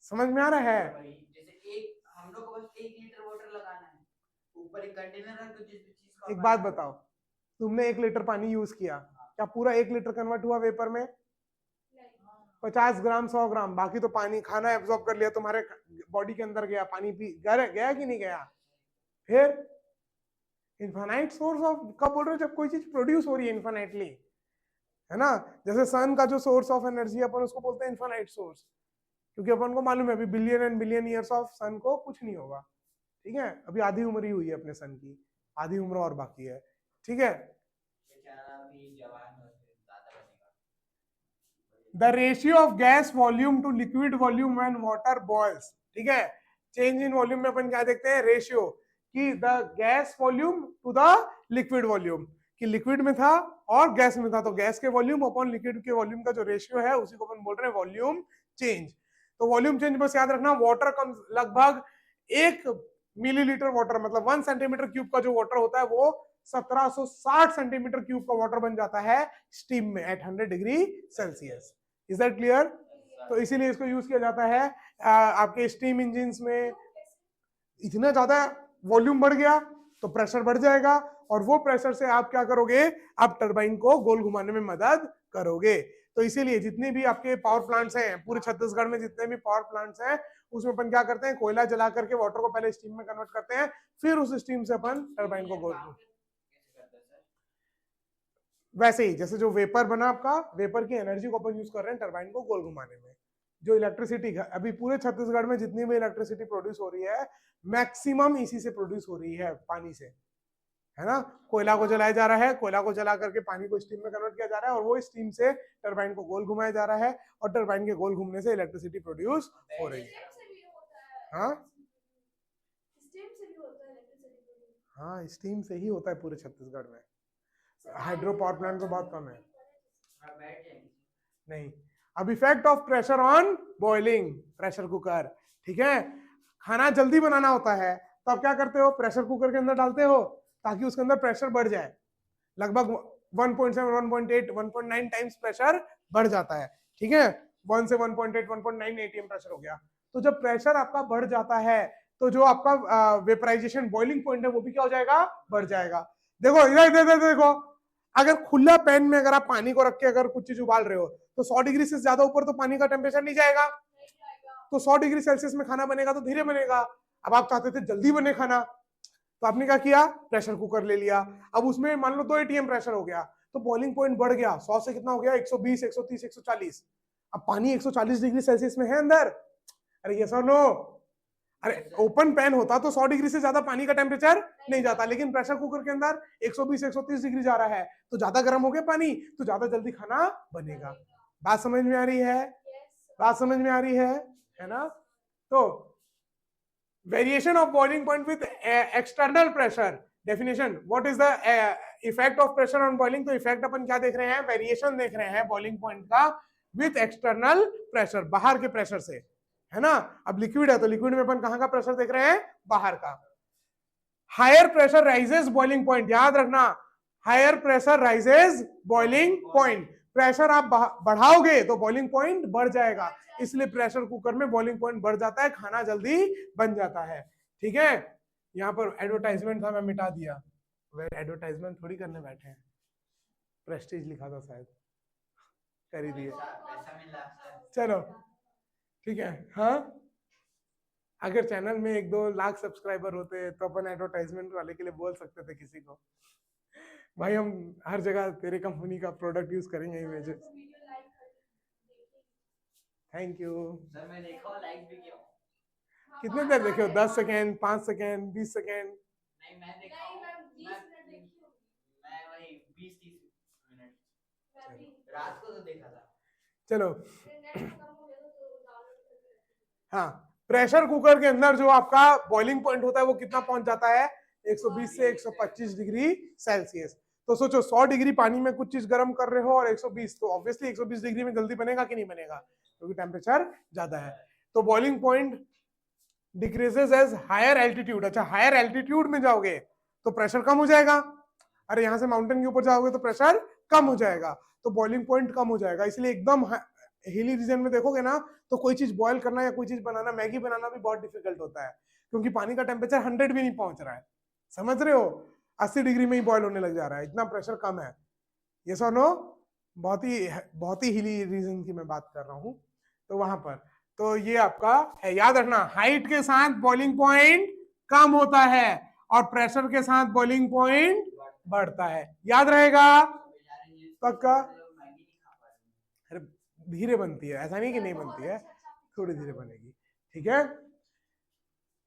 समझ में आ रहा है? जैसे एक हम लोग को बस 1 लीटर वाटर लगाना है, ऊपर एक कंटेनर है, तो जिस भी चीज का एक बात बताओ, तुमने 1 लीटर पानी यूज किया, क्या पूरा 1 लीटर कन्वर्ट हुआ वेपर में? 50 ग्राम 100 ग्राम, बाकी तो पानी खाना एब्जॉर्ब कर लिया, तुम्हारे बॉडी के अंदर गया, पानी पी गया कि नहीं गया? फिर इनफाइनाइट सोर्स ऑफ कब बोल रहे हो? जब कोई चीज प्रोड्यूस हो रही है इनफाइनाइटली, है ना। जैसे सन का जो सोर्स ऑफ एनर्जी अपन उसको बोलते हैं इनफाइनाइट सोर्स, क्योंकि अपन को मालूम है अभी billion and billion years of sun को कुछ नहीं होगा, ठीक है, अभी आधी उम्र ही हुई है अपने सन की, आधी उम्र और बाकी है, ठीक है। The ratio of gas volume to liquid volume when water boils, ठीक है। चेंज इन वॉल्यूम में अपन क्या देखते हैं? रेशियो, कि the gas volume to the liquid volume, कि लिक्विड में था और गैस में था, तो गैस के वॉल्यूम अपॉन लिक्विड के वॉल्यूम का जो रेशियो है उसी को अपन बोल रहे हैं वॉल्यूम चेंज। तो वॉल्यूम चेंज बस याद रखना, वाटर कम लगभग 1 मिलीलीटर वाटर, मतलब 1 सेंटीमीटर क्यूब का जो वाटर होता है वो 1760 सेंटीमीटर क्यूब का वाटर बन जाता है स्टीम में at 100 degree Celsius. Is that clear? तो इसीलिए इसको यूज किया जाता है आपके स्टीम इंजिन में। इतना ज्यादा वॉल्यूम बढ़ गया तो प्रेशर बढ़ जाएगा, और वो प्रेशर से आप क्या करोगे? आप टरबाइन को गोल घुमाने में मदद करोगे। तो इसीलिए जितने भी आपके पावर प्लांट्स हैं पूरे छत्तीसगढ़ में, जितने भी पावर प्लांट्स हैं, उसमें अपन क्या करते हैं? कोयला जला करके वाटर को पहले स्टीम में कन्वर्ट करते हैं, फिर उस स्टीम से अपन टरबाइन को गोल, वैसे ही जैसे जो वेपर बना आपका, वेपर की एनर्जी को अपन यूज कर रहे हैं टरबाइन को गोल घुमाने में। जो इलेक्ट्रिसिटी अभी पूरे छत्तीसगढ़ में जितनी भी इलेक्ट्रिसिटी प्रोड्यूस हो रही है, मैक्सिमम इसी से प्रोड्यूस हो रही है, पानी से, है ना। कोयला को जलाया जा रहा है, कोयला को जला करके पानी को स्टीम में कन्वर्ट किया जा रहा है, और वो स्टीम से टरबाइन को गोल घुमाया जा रहा है, और टरबाइन के गोल घूमने से इलेक्ट्रिसिटी प्रोड्यूस हो रही है। हाँ हाँ, स्टीम से ही होता है पूरे छत्तीसगढ़ में, हाइड्रो पावर प्लांट तो बहुत कम है। नहीं, अब effect of pressure on boiling, pressure cooker, ठीक है। खाना जल्दी बनाना होता है तो आप क्या करते हो? प्रेशर कुकर के अंदर डालते हो ताकि उसके अंदर प्रेशर बढ़ जाए, लगभग 1.7 1.8 1.9 टाइम्स प्रेशर बढ़ जाता है, ठीक है। 1 से 1.8 1.9 एटीएम प्रेशर हो गया। तो जब प्रेशर आपका बढ़ जाता है तो जो आपका वेपराइजेशन बॉइलिंग पॉइंट है वो भी क्या हो जाएगा? बढ़ जाएगा। देखो इधर देखो, अगर खुला पैन में अगर आप पानी को रख के अगर कुछ चीज उबाल रहे हो तो 100 डिग्री से ज्यादा ऊपर तो पानी का टेम्परेचर नहीं जाएगा, तो 100 डिग्री सेल्सियस में खाना बनेगा तो धीरे बनेगा। अब आप चाहते थे जल्दी बने खाना, तो आपने क्या किया? प्रेशर कुकर ले लिया। अब उसमें मान लो 2 एटीएम प्रेशर हो गया, तो बॉइलिंग पॉइंट बढ़ गया, 100 से कितना हो गया? 120 130 140। अब पानी 140 डिग्री सेल्सियस में है अंदर। अरे यस और नो? अरे ओपन पैन होता तो 100 डिग्री से ज्यादा पानी का टेम्परेचर नहीं जाता, लेकिन प्रेशर कुकर के अंदर 120 130 डिग्री जा रहा है, तो ज्यादा गर्म हो गया पानी, तो ज्यादा जल्दी खाना बनेगा। बात समझ में आ रही है? बात समझ में आ रही है ना? तो variation of boiling point with external pressure, definition, what is the effect of pressure on boiling? तो इफेक्ट अपन क्या देख रहे हैं? वेरिएशन देख रहे हैं बॉइलिंग पॉइंट का विथ एक्सटर्नल प्रेशर, बाहर के प्रेशर से, है ना। अब लिक्विड है तो लिक्विड में अपन कहां का प्रेशर देख रहे हैं? बाहर का। Higher pressure raises boiling point, याद रखना, higher pressure raises boiling point. Pressure आप बढ़ाओगे तो बॉइलिंग पॉइंट बढ़ जाएगा, इसलिए प्रेशर कुकर में बॉइलिंग पॉइंट बढ़ जाता है, खाना जल्दी बन जाता है। ठीक है, यहाँ पर एडवर्टाइजमेंट था, मैं मिटा दिया। वे एडवर्टाइजमेंट थोड़ी करने बैठे हैं, प्रेस्टीज लिखा था शायद, कर ही दिए। पैसा मिला। चलो ठीक है। हाँ, अगर चैनल में 1-2 लाख सब्सक्राइबर होते तो अपन एडवर्टाइजमेंट वाले के लिए बोल सकते थे किसी को, भाई हम हर जगह तेरे कंपनी का प्रोडक्ट यूज करेंगे इमेजेस। वीडियो लाइक कर देखिए। Thank you. सर मैं देखा लाइक भी किया हूं। कितने देर देखे हो? 10 सेकेंड, 5 सेकेंड, 20 सेकेंड? नहीं मैं देखा हूं। नहीं मैं 20 मिनट देखी होगी। मैं वही 20-30 मिनट मैं भी रात को तो देखा था। चलो नेट खत्म हो गया तो डाउनलोड करके। हाँ, प्रेशर कुकर के अंदर जो आपका बॉइलिंग पॉइंट होता है वो कितना पहुंच जाता है? 120 से 125 डिग्री सेल्सियस। तो सोचो 100 डिग्री पानी में कुछ चीज गर्म कर रहे हो और 120, तो ऑब्वियसली 120 डिग्री में जल्दी बनेगा कि नहीं बनेगा, क्योंकि टेम्परेचर ज्यादा है। तो boiling point decreases as higher altitude. अच्छा, हायर एल्टीट्यूड में जाओगे तो प्रेशर कम हो जाएगा। अरे यहाँ से माउंटेन के ऊपर जाओगे तो प्रेशर कम हो जाएगा, तो बॉइलिंग पॉइंट कम हो जाएगा। इसलिए एकदम हिली रीजन में देखोगे ना तो कोई चीज बॉयल करना या कोई चीज बनाना, मैगी बनाना भी बहुत डिफिकल्ट होता है, क्योंकि पानी का टेम्परेचर 100 भी नहीं पहुंच रहा है, समझ रहे हो? 80 डिग्री में ही बॉयल होने लग जा रहा है, इतना प्रेशर कम है। ये सो नो, बहुत ही हिली रीजन की मैं बात कर रहा हूँ। तो वहां पर तो ये आपका है, याद रखना, हाइट के साथ बॉइलिंग पॉइंट कम होता है और प्रेशर के साथ बॉइलिंग पॉइंट बढ़ता है, याद रहेगा पक्का? अरे धीरे बनती है, ऐसा नहीं कि नहीं बनती है, थोड़ी धीरे बनेगी। ठीक है।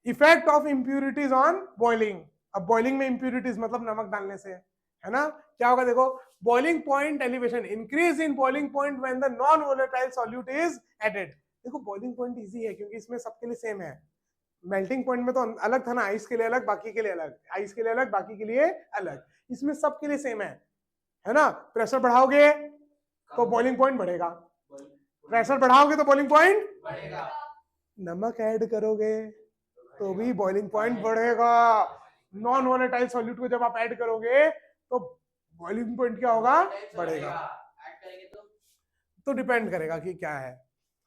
Effect of impurities on boiling. अब बॉइलिंग में इंप्यूरिटीज मतलब नमक डालने से, है ना? क्या होगा देखो, boiling point elevation, increase in boiling point when the non volatile solute is added. देखो बॉइलिंग पॉइंट इजी है क्योंकि इसमें सबके लिए सेम है। मेल्टिंग पॉइंट में तो अलग था ना, आइस के लिए अलग, बाकी के लिए अलग, आइस के लिए अलग, बाकी के लिए अलग, इसमें सबके लिए सेम है ना? प्रेशर बढ़ाओगे तो बॉइलिंग पॉइंट बढ़ेगा, प्रेशर बढ़ाओगे तो बॉइलिंग पॉइंट बढ़ेगा, नमक ऐड करोगे तो भी बॉइलिंग पॉइंट बढ़ेगा। नॉन वोलेटाइल सॉल्यूट को जब आप ऐड करोगे तो बॉइलिंग पॉइंट क्या होगा? बढ़ेगा। ऐड करेंगे तो डिपेंड करेगा कि क्या है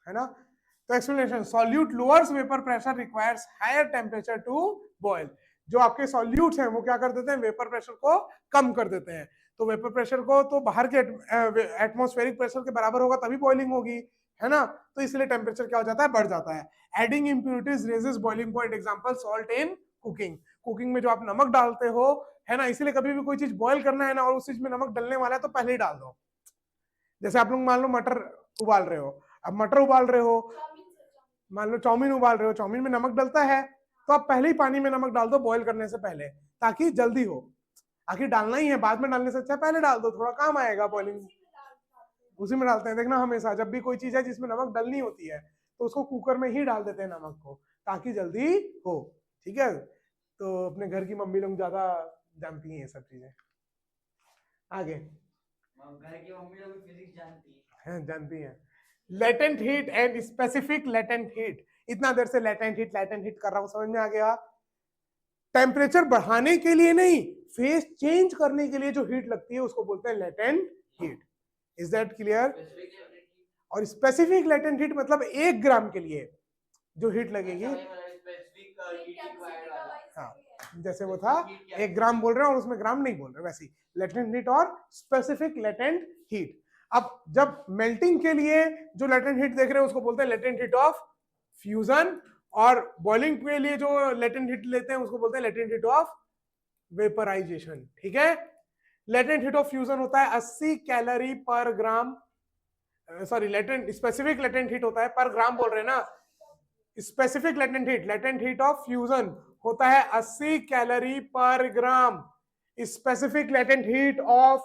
ना? तो explanation, solute lowers vapour pressure, requires higher temperature to boil. जो आपके सॉल्यूट्स हैं वो क्या कर देते हैं? वेपर प्रेशर को कम कर देते हैं। तो वेपर प्रेशर को तो बाहर के एटमॉस्फेरिक प्रेशर के बराबर होगा तभी बॉइलिंग होगी, है ना? तो इसलिए टेम्परेचर क्या हो जाता है? बढ़ जाता है। Adding impurities raises boiling point. Example salt in cooking. Cooking में जो आप नमक डालते हो, है ना, इसीलिए कभी भी कोई चीज बॉयल करना है ना और उस चीज में नमक डलने वाला है तो पहले ही डाल दो। जैसे आप लोग मान लो मटर उबाल रहे हो, अब मटर उबाल रहे हो, मान लो चाउमीन उबाल रहे हो, चाउमीन में नमक डलता है तो आप पहले ही पानी में नमक डाल दो बॉईल करने से पहले, ताकि जल्दी हो। आखिर डालना ही है, बाद में डालने से अच्छा पहले डाल दो, थोड़ा काम आएगा बॉइलिंग। उसी में डालते हैं, देखना हमेशा जब भी कोई चीज है जिसमें नमक डलनी होती है तो उसको कुकर में ही डाल देते हैं नमक को, ताकि जल्दी हो। ठीक है, तो अपने घर की मम्मी लोग ज्यादा जानती हैं ये सब चीजें। आगे घर की मम्मी लोग फिजिक्स जानती है, जानती हैं। Latent heat and specific latent heat. इतना देर से लेटेंट हीट कर रहा हूं, समझ में आ गया? टेम्परेचर बढ़ाने के लिए नहीं, फेज चेंज करने के लिए जो हीट लगती है उसको बोलते हैं latent heat. Is that clear? और स्पेसिफिक लेटेंट हीट मतलब 1 ग्राम के लिए जो हीट लगेगी। हाँ, जैसे वो था 1 ग्राम बोल रहे हैं और उसमें ग्राम नहीं बोल रहे, वैसे ही लेटेंट हीट और स्पेसिफिक लेटेंट हीट। अब जब मेल्टिंग के लिए जो लेटेंट हीट देख रहे हैं उसको बोलते हैं लेटेंट हीट ऑफ फ्यूजन, और बॉइलिंग के लिए जो लेटेंट हीट लेते हैं उसको बोलते हैं लेटेंट हीट ऑफ वेपराइजेशन। ठीक है, लेटेंट हीट ऑफ फ्यूजन होता है 80 calorie per gram, sorry latent, specific latent heat होता है पर ग्राम बोल रहे हैं ना, specific latent heat of fusion होता है 80 calorie per gram. Specific latent heat of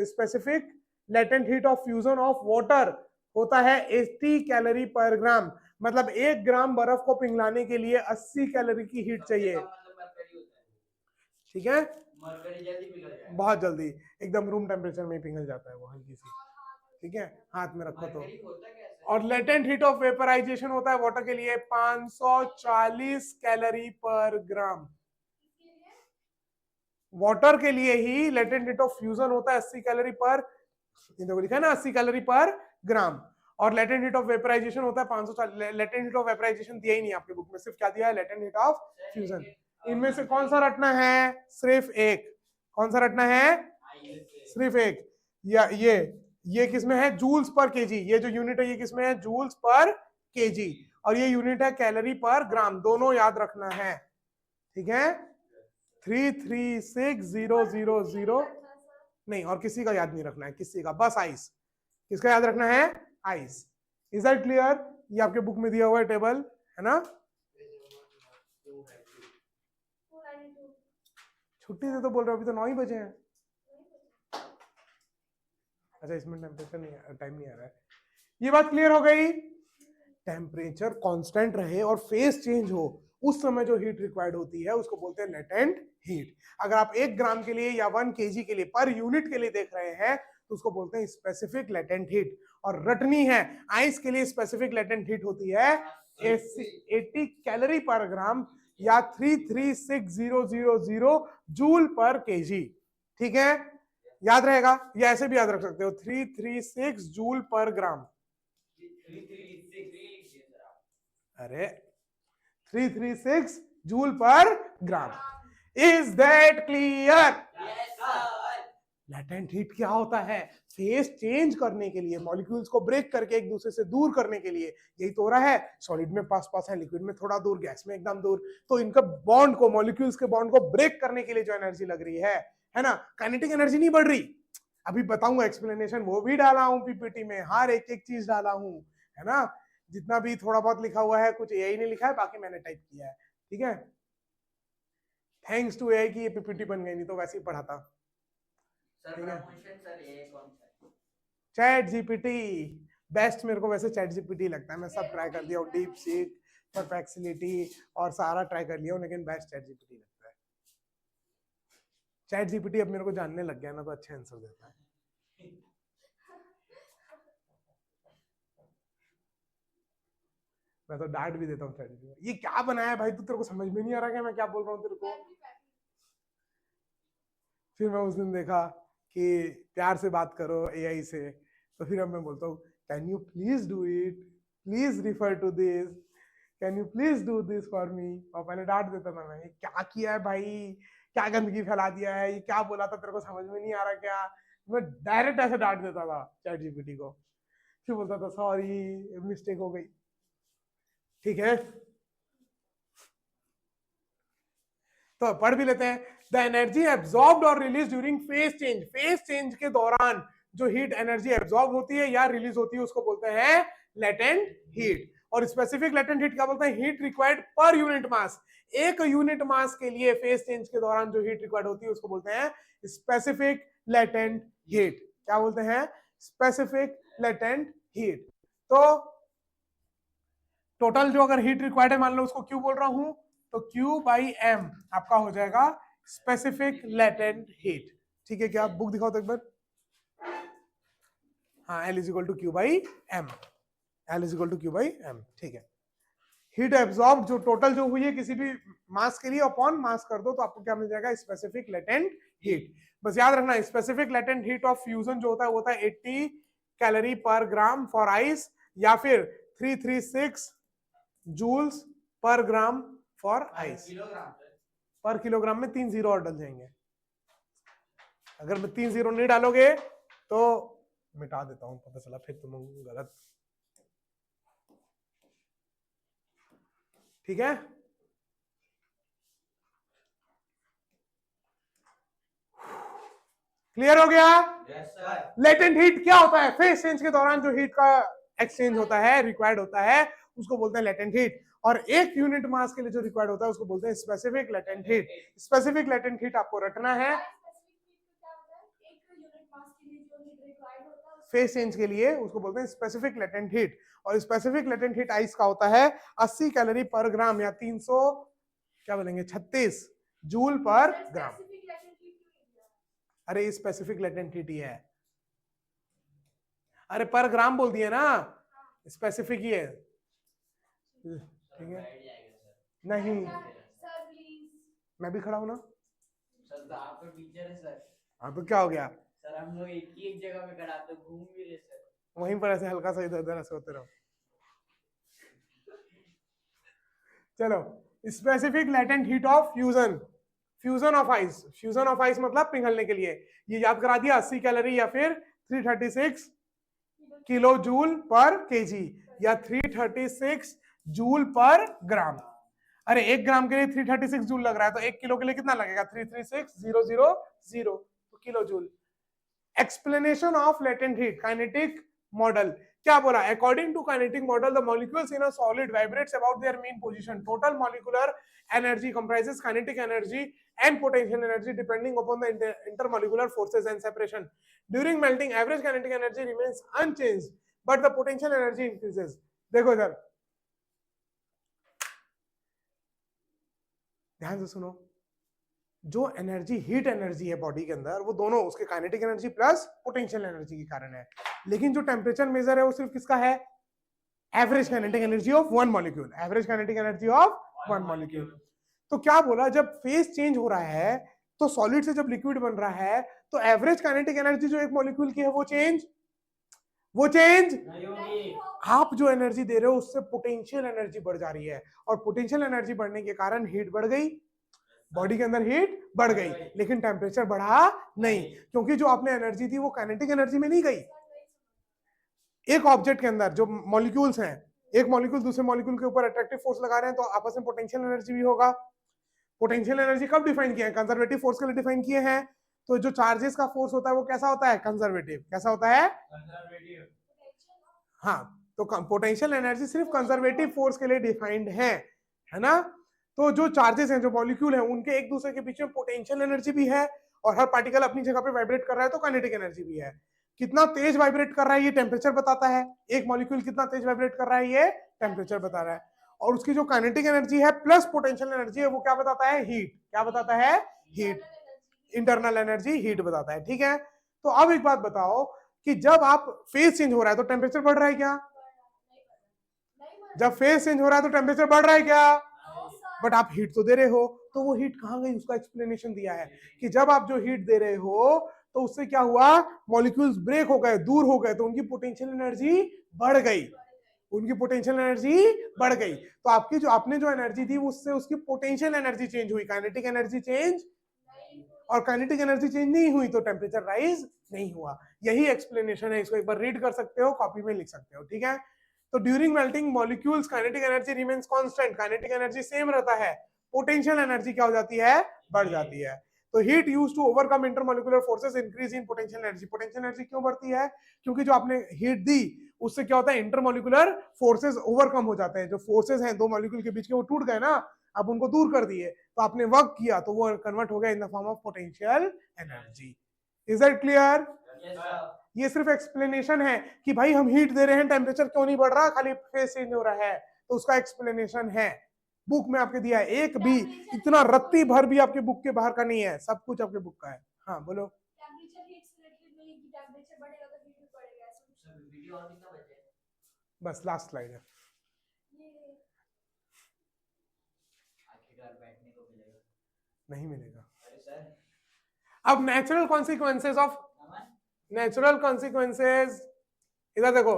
specific latent heat of fusion of water होता है 80 कैलोरी पर ग्राम। मतलब 1 ग्राम बर्फ को पिघलाने के लिए 80 कैलोरी की हीट चाहिए। ठीक है, बहुत जल्दी, एकदम रूम टेम्परेचर में पिघल जाता है वो, हल्की सी। ठीक है, हाथ में रखो तो। और लेटेंट हीट ऑफ वेपराइजेशन होता है वाटर के लिए 540 कैलोरी पर ग्राम। वाटर के लिए ही लेटेंट हीट ऑफ फ्यूजन होता है 80 कैलोरी पर, देखो लिखा है ना 80 कैलोरी पर ग्राम, और लेटेंट हीट ऑफ वेपराइजेशन होता है 540। लेटेंट हीट ऑफ वेपराइजेशन दिया ही नहीं आपके बुक में, सिर्फ क्या दिया है, लेटेंट हीट ऑफ फ्यूजन। इनमें से कौन सा रटना है, सिर्फ एक, कौन सा रटना है, सिर्फ एक। या ये किसमें है, जूल्स पर केजी, ये जो यूनिट है ये किसमें है, जूल्स पर केजी, और ये यूनिट है कैलोरी पर ग्राम, दोनों याद रखना है, ठीक है। 336000 नहीं, और किसी का याद नहीं रखना है, किसी का, बस आइस, किसका याद रखना है, आइस। Is that clear? ये आपके बुक में दिया हुआ है टेबल, है ना। छुट्टी से तो बोल रहे हो, अभी तो 9 ही बजे हैं। अच्छा, इसमें टेम्परेचर नहीं, टाइम नहीं आ रहा है। ये बात क्लियर हो गई। टेम्परेचर कांस्टेंट रहे और फेज चेंज हो, उस समय जो हीट रिक्वायर्ड होती है उसको बोलते हैं लेटेंट हीट। अगर आप 1 ग्राम के लिए या 1 केजी के लिए, पर यूनिट के लिए देख रहे हैं, तो उसको बोलते हैं स्पेसिफिक लेटेंट हीट। और रटनी है, आइस के लिए स्पेसिफिक लेटेंट हीट होती है 80 कैलोरी पर ग्राम या 336000 जूल पर केजी, ठीक है, याद रहेगा। या ऐसे भी याद रख सकते हो, 336 जूल पर ग्राम। अरे 336 जूल पर ग्राम। Is that clear? Latent heat क्या होता है, फेस चेंज करने के लिए, मॉलिक्यूल्स को ब्रेक करके एक दूसरे से दूर करने के लिए। यही तो हो रहा है, सॉलिड में पास पास है, लिक्विड में थोड़ा दूर, गैस में एकदम दूर। तो इनका बॉन्ड को, मॉलिक्यूल्स के बॉन्ड को ब्रेक करने के लिए जो एनर्जी लग रही है ना, काइनेटिक एनर्जी नहीं बढ़ रही। अभी बताऊंगा एक्सप्लेनेशन, वो भी डाला हूं पीपीटी में, हर एक चीज डाला हूं, है ना। जितना भी थोड़ा बहुत लिखा हुआ है, कुछ एआई ने लिखा है, बाकी मैंने टाइप किया है, ठीक है। थैंक्स टू एआई की ये पीपीटी बन गई, नहीं तो वैसे ही पढ़ाता। चैट जीपीटी बेस्ट, मेरे को वैसे चैट जीपीटी लगता है। मैं सब ट्राई कर दिया हूँ, डीप सीक, परप्लेक्सिटी और सारा ट्राई कर लिया हूँ, लेकिन बेस्ट चैट जीपीटी लगता है। चैट जीपीटी अब मेरे को जानने लग गया ना, तो अच्छे आंसर देता है। मैं तो डांट भी देता हूँ चैट जीपीटी, ये क्या बनाया है भाई, तू, तेरे को समझ में नहीं आ रहा क्या मैं क्या बोल रहा हूँ तेरे को। फिर मैं उस दिन देखा कि प्यार से बात करो एआई से, तो फिर अब मैं बोलता हूँ, can you please do it, please refer to this, can you please do this for me. और पहले डांट देता था मैं, क्या किया है भाई, क्या गंदगी फैला दिया है, ये क्या बोला था, तेरे को समझ में नहीं आ रहा क्या। मैं डायरेक्ट ऐसे डांट देता था चैट जीपीटी को, फिर बोलता था सॉरी मिस्टेक हो गई, ठीक है। तो पढ़ भी लेते हैं। द एनर्जी एब्जॉर्ब्ड और release during phase change, phase change के दौरान जो हीट एनर्जी एब्जॉर्ब होती है या रिलीज होती है उसको बोलते हैं लेटेंट हीट। और स्पेसिफिक लेटेंट हीट क्या बोलते हैं, heat required per unit mass. एक यूनिट मास के लिए फेज चेंज के दौरान जो हीट रिक्वायर्ड होती है उसको बोलते हैं स्पेसिफिक लेटेंट हीट। क्या बोलते हैं, स्पेसिफिक लेटेंट हीट। तो टोटल जो अगर हीट रिक्वायर्ड है, मान लो उसको क्यू बोल रहा हूं, तो Q बाई एम आपका हो जाएगा स्पेसिफिक लेटेंट हीट, ठीक है। क्या बुक दिखाओ तो एक बार, हाँ, L is equal to Q by M, L is equal to Q by M, ठीक है। हीट एब्जॉर्ब जो टोटल जो हुई है किसी भी मास के लिए, अपॉन मास कर दो तो आपको क्या मिल जाएगा, स्पेसिफिक लेटेंट हीट। बस याद रखना, specific latent heat of fusion जो होता है वो होता है 80 calorie per gram for ice, या फिर 336 joules per gram for ice. Per kilogram में 3 जीरो और डल जाएंगे, अगर 3 जीरो नहीं डालोगे तो मिटा देता हूं, पता चला फिर तुम गलत, ठीक है। क्लियर हो गया? Yes sir. लेटेंट हीट क्या होता है, फेज चेंज के दौरान जो हीट का एक्सचेंज होता है, रिक्वायर्ड होता है, उसको बोलते हैं लेटेंट हीट। और एक यूनिट मास के लिए जो रिक्वायर्ड होता है उसको बोलते हैं specific latent heat. Specific latent heat आपको रटना है, फेज चेंज के लिए उसको बोलते हैं स्पेसिफिक लेटेंट हीट। और स्पेसिफिक लेटेंट हीट आइस का होता है 80 कैलोरी पर ग्राम या 300 क्या बोलेंगे 36 जूल पर ग्राम। अरे स्पेसिफिक लेटेंट हीट ही है, अरे पर ग्राम बोल दिए ना, स्पेसिफिक ही है, ठीक है। नहीं, मैं भी खड़ा हूं ना, सर तो आप तो टीचर है सर। हाँ तो क्या हो गया, सर हम लोग एक ही एक जगह पे खड़ा तो घूम भी रहे सर। वहीं पर ऐसे हल्का सा इधर उधर ऐसे होते रहो। चलो, specific latent heat of fusion, fusion of ice, fusion of ice मतलब पिघलने के लिए, ये याद करा दिया 80 कैलोरी या फिर 336 किलो जूल पर केजी या 336 जूल पर ग्राम। अरे 1 ग्राम के लिए 336 जूल लग रहा है, तो 1 किलो के लिए कितना लगेगा, 336,000 तो kilo joule. Explanation of latent heat, kinetic model, क्या बोला, according to kinetic model the molecules in a solid vibrates about their mean position, total molecular energy comprises kinetic energy and potential energy depending upon the intermolecular forces and separation. During melting average kinetic energy remains unchanged but the potential energy increases. देखो इधर ध्यान से सुनो, जो energy heat energy है body के अंदर, वो दोनों उसके kinetic energy plus potential energy के कारण है, लेकिन जो टेम्परेचर मेजर है वो सिर्फ किसका है, average kinetic energy of one molecule, average kinetic energy of one molecule. तो क्या बोला, जब फेज चेंज हो रहा है तो सॉलिड से जब लिक्विड बन रहा है तो एवरेज काइनेटिक एनर्जी जो एक मॉलिक्यूल की है वो चेंज नहीं होगी। आप जो एनर्जी दे रहे हो उससे पोटेंशियल एनर्जी बढ़ जा रही है, और पोटेंशियल एनर्जी बढ़ने के कारण हीट बढ़ गई, बॉडी के अंदर हीट बढ़ गई, लेकिन टेम्परेचर बढ़ा नहीं, क्योंकि जो आपने एनर्जी दी वो काइनेटिक एनर्जी में नहीं गई। एक ऑब्जेक्ट के अंदर जो मॉलिक्यूल्स हैं, एक मॉलिक्यूल दूसरे मॉलिक्यूल के ऊपर अट्रैक्टिव फोर्स लगा रहे हैं तो आपस में पोटेंशियल एनर्जी भी होगा। पोटेंशियल एनर्जी कब डिफाइन किया है, कंजर्वेटिव फोर्स के लिए डिफाइन किए हैं। तो जो चार्जेस का फोर्स होता है वो कैसा होता है, कंजर्वेटिव। कैसा होता है, कंजर्वेटिव। हाँ, तो पोटेंशियल एनर्जी सिर्फ कंजर्वेटिव फोर्स के लिए डिफाइंड है ना। तो जो चार्जेस हैं, जो मॉलिक्यूल हैं, उनके एक दूसरे के बीच में पोटेंशियल एनर्जी भी है, और हर पार्टिकल अपनी जगह पे वाइब्रेट कर रहा है तो काइनेटिक एनर्जी भी है। कितना तेज वाइब्रेट कर रहा है ये टेम्परेचर बताता है, एक मॉलिक्यूल कितना तेज वाइब्रेट कर रहा है ये टेम्परेचर बता रहा है, और उसकी जो काइनेटिक एनर्जी है प्लस पोटेंशियल एनर्जी है वो क्या बताता है, हीट। क्या बताता है, हीट, इंटरनल एनर्जी हीट बताता है, ठीक है। तो अब एक बात बताओ कि जब आप फेज चेंज हो रहा है तो टेम्परेचर बढ़ रहा है क्या, जब फेज चेंज हो रहा है तो टेम्परेचर बढ़ रहा है क्या, बट आप हीट तो दे रहे हो, तो वो हीट कहां गई, उसका एक्सप्लेनेशन दिया है कि जब आप जो हीट दे रहे हो तो उससे क्या हुआ, मॉलिक्यूल्स ब्रेक हो गए, दूर हो गए, तो उनकी पोटेंशियल एनर्जी बढ़ गई, उनकी पोटेंशियल एनर्जी बढ़ गई। तो आपकी जो आपने जो एनर्जी दी उससे उसकी पोटेंशियल एनर्जी चेंज हुई, काइनेटिक एनर्जी चेंज, और काइनेटिक एनर्जी चेंज नहीं हुई तो टेम्परेचर राइज नहीं हुआ। यही एक्सप्लेनेशन है, इसको एक बार रीड कर सकते हो, कॉपी में लिख सकते हो, ठीक है। तो during melting molecules kinetic energy remains constant, kinetic energy same रहता है, पोटेंशियल एनर्जी क्या हो जाती है, बढ़ जाती है। तो heat used to overcome intermolecular forces increase in potential energy, potential energy क्यों बढ़ती है, क्योंकि जो आपने हीट दी उससे क्या होता है, इंटरमॉलिक्यूलर फोर्सेस ओवरकम हो जाते हैं, जो फोर्सेस हैं दो मॉलिक्यूल के बीच के वो टूट गए ना, अब उनको दूर कर दिए, तो आपने वर्क किया तो वो कन्वर्ट हो गया in the form of potential energy. Is that clear, ये सिर्फ एक्सप्लेनेशन है कि भाई हम हीट दे रहे हैं टेम्परेचर क्यों नहीं बढ़ रहा, खाली फेज चेंज हो रहा है, तो उसका एक्सप्लेनेशन है, बुक में आपके दिया है, एक भी इतना रत्ती भर भी आपके बुक के बाहर का नहीं है, सब कुछ आपके बुक का है। हाँ बोलो, टेम्परेचर हीट से रिलेटेड नहीं कि टेम्परेचर बढ़ेगा तो हीट भी बढ़ेगा, ऐसा कुछ सर वीडियो और कितना बचे, बस लास्ट स्लाइड है, ये आखिरकार बैठने को मिलेगा, नहीं मिलेगा। अरे सर अब natural consequences of, natural consequences, इधर देखो,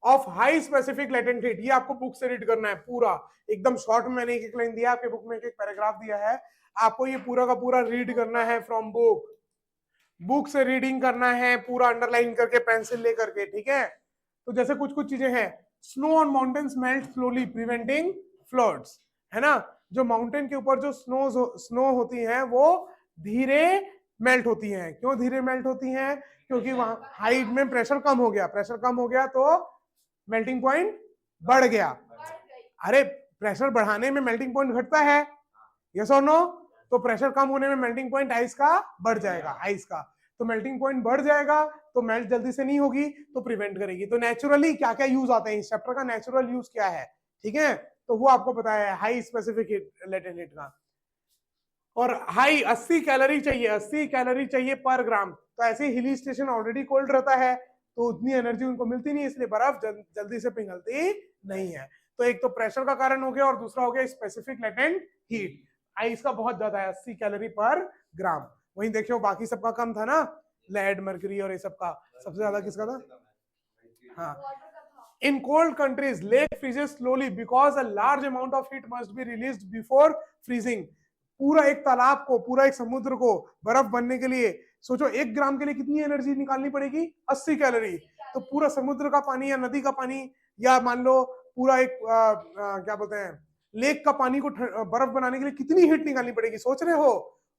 of high specific latent heat, ये आपको बुक से रीड करना है पूरा, एकदम शॉर्ट में मैंने एक एक लाइन दिया, आपके बुक में एक एक पैराग्राफ दिया है, आपको ये पूरा का पूरा रीड करना है फ्रॉम बुक, बुक से रीडिंग करना है पूरा, अंडरलाइन करके पेंसिल लेकर के, ठीक है। तो जैसे कुछ कुछ चीजें हैं, snow on mountains melt slowly preventing floods, है ना, जो माउंटेन के ऊपर जो स्नो होती हैं वो धीरे मेल्ट होती हैं, क्यों धीरे मेल्ट होती हैं, क्योंकि वहां हाइट में प्रेशर कम हो गया, प्रेशर कम हो गया तो मेल्टिंग पॉइंट बढ़ गया। बढ़ गई। अरे प्रेशर बढ़ाने में मेल्टिंग पॉइंट घटता है, यस और नो, तो प्रेशर कम होने में मेल्टिंग पॉइंट आइस का बढ़ जाएगा, आइस का, तो मेल्टिंग पॉइंट बढ़ जाएगा तो मेल्ट जल्दी से नहीं होगी तो प्रिवेंट करेगी। तो नेचुरली क्या क्या यूज आते हैं, इस चैप्टर का नेचुरल यूज क्या है, ठीक है, तो वो आपको पता है, हाई स्पेसिफिक लेटेंट हीट का, और हाई 80 कैलोरी चाहिए, 80 कैलोरी चाहिए पर ग्राम, तो ऐसे हिली स्टेशन ऑलरेडी कोल्ड रहता है तो उतनी एनर्जी उनको मिलती नहीं, इसलिए बर्फ जल्दी से पिघलती नहीं है। तो एक तो प्रेशर का कारण हो गया और दूसरा हो गया स्पेसिफिक लेटेंट हीट, आइस का बहुत ज्यादा है, 80 कैलोरी पर ग्राम। वहीं देखियो बाकी सबका कम था ना, लेड मर्करी और ये सबका, सबसे ज्यादा किसका था? हाँ। वाटर का था। In cold countries, lake freezes slowly because a large amount of heat must be released before freezing. पूरा एक तालाब को, पूरा एक समुद्र को बर्फ बनने के लिए सोचो 1 ग्राम के लिए कितनी एनर्जी निकालनी पड़ेगी? 80 कैलोरी। तो पूरा समुद्र का पानी या नदी का पानी या मान लो पूरा एक क्या बोलते हैं लेक का पानी को बर्फ बनाने के लिए कितनी हीट निकालनी पड़ेगी, सोच रहे हो?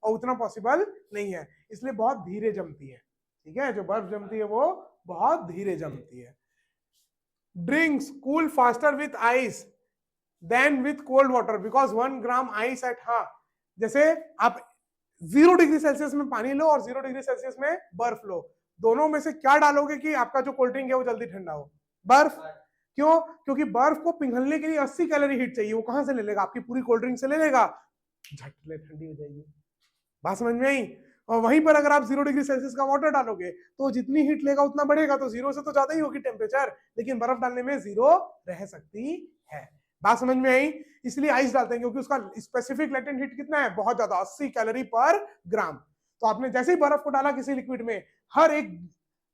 और उतना पॉसिबल नहीं है, इसलिए बहुत धीरे जमती है। ठीक है, जो बर्फ जमती है वो बहुत धीरे जमती है। Drinks cool faster with ice than with cold water because 1 gram ice at हाँ, जैसे आप 0 डिग्री सेल्सियस में पानी लो और 0 डिग्री सेल्सियस में बर्फ लो, दोनों में से क्या डालोगे कि आपका जो कोल्ड ड्रिंक है वो जल्दी ठंडा हो? बर्फ। क्यों? क्योंकि बर्फ को पिघलने के लिए 80 कैलोरी हीट चाहिए, वो कहां से ले लेगा? आपकी पूरी कोल्ड ड्रिंक से ले लेगा, झट ले ठंडी हो जाएगी। बात समझ में आई? और वहीं पर अगर आप 0 डिग्री सेल्सियस का वाटर डालोगे तो जितनी हीट लेगा उतना बढ़ेगा, तो 0 से तो ज्यादा ही होगी टेम्परेचर, लेकिन बर्फ डालने में 0 रह सकती है। बात समझ में आई? इसलिए आइस डालते हैं क्योंकि उसका स्पेसिफिक लेटेंट हीट कितना है? बहुत ज्यादा, 80 कैलोरी पर ग्राम। तो आपने जैसे ही बर्फ को डाला किसी लिक्विड में, हर 1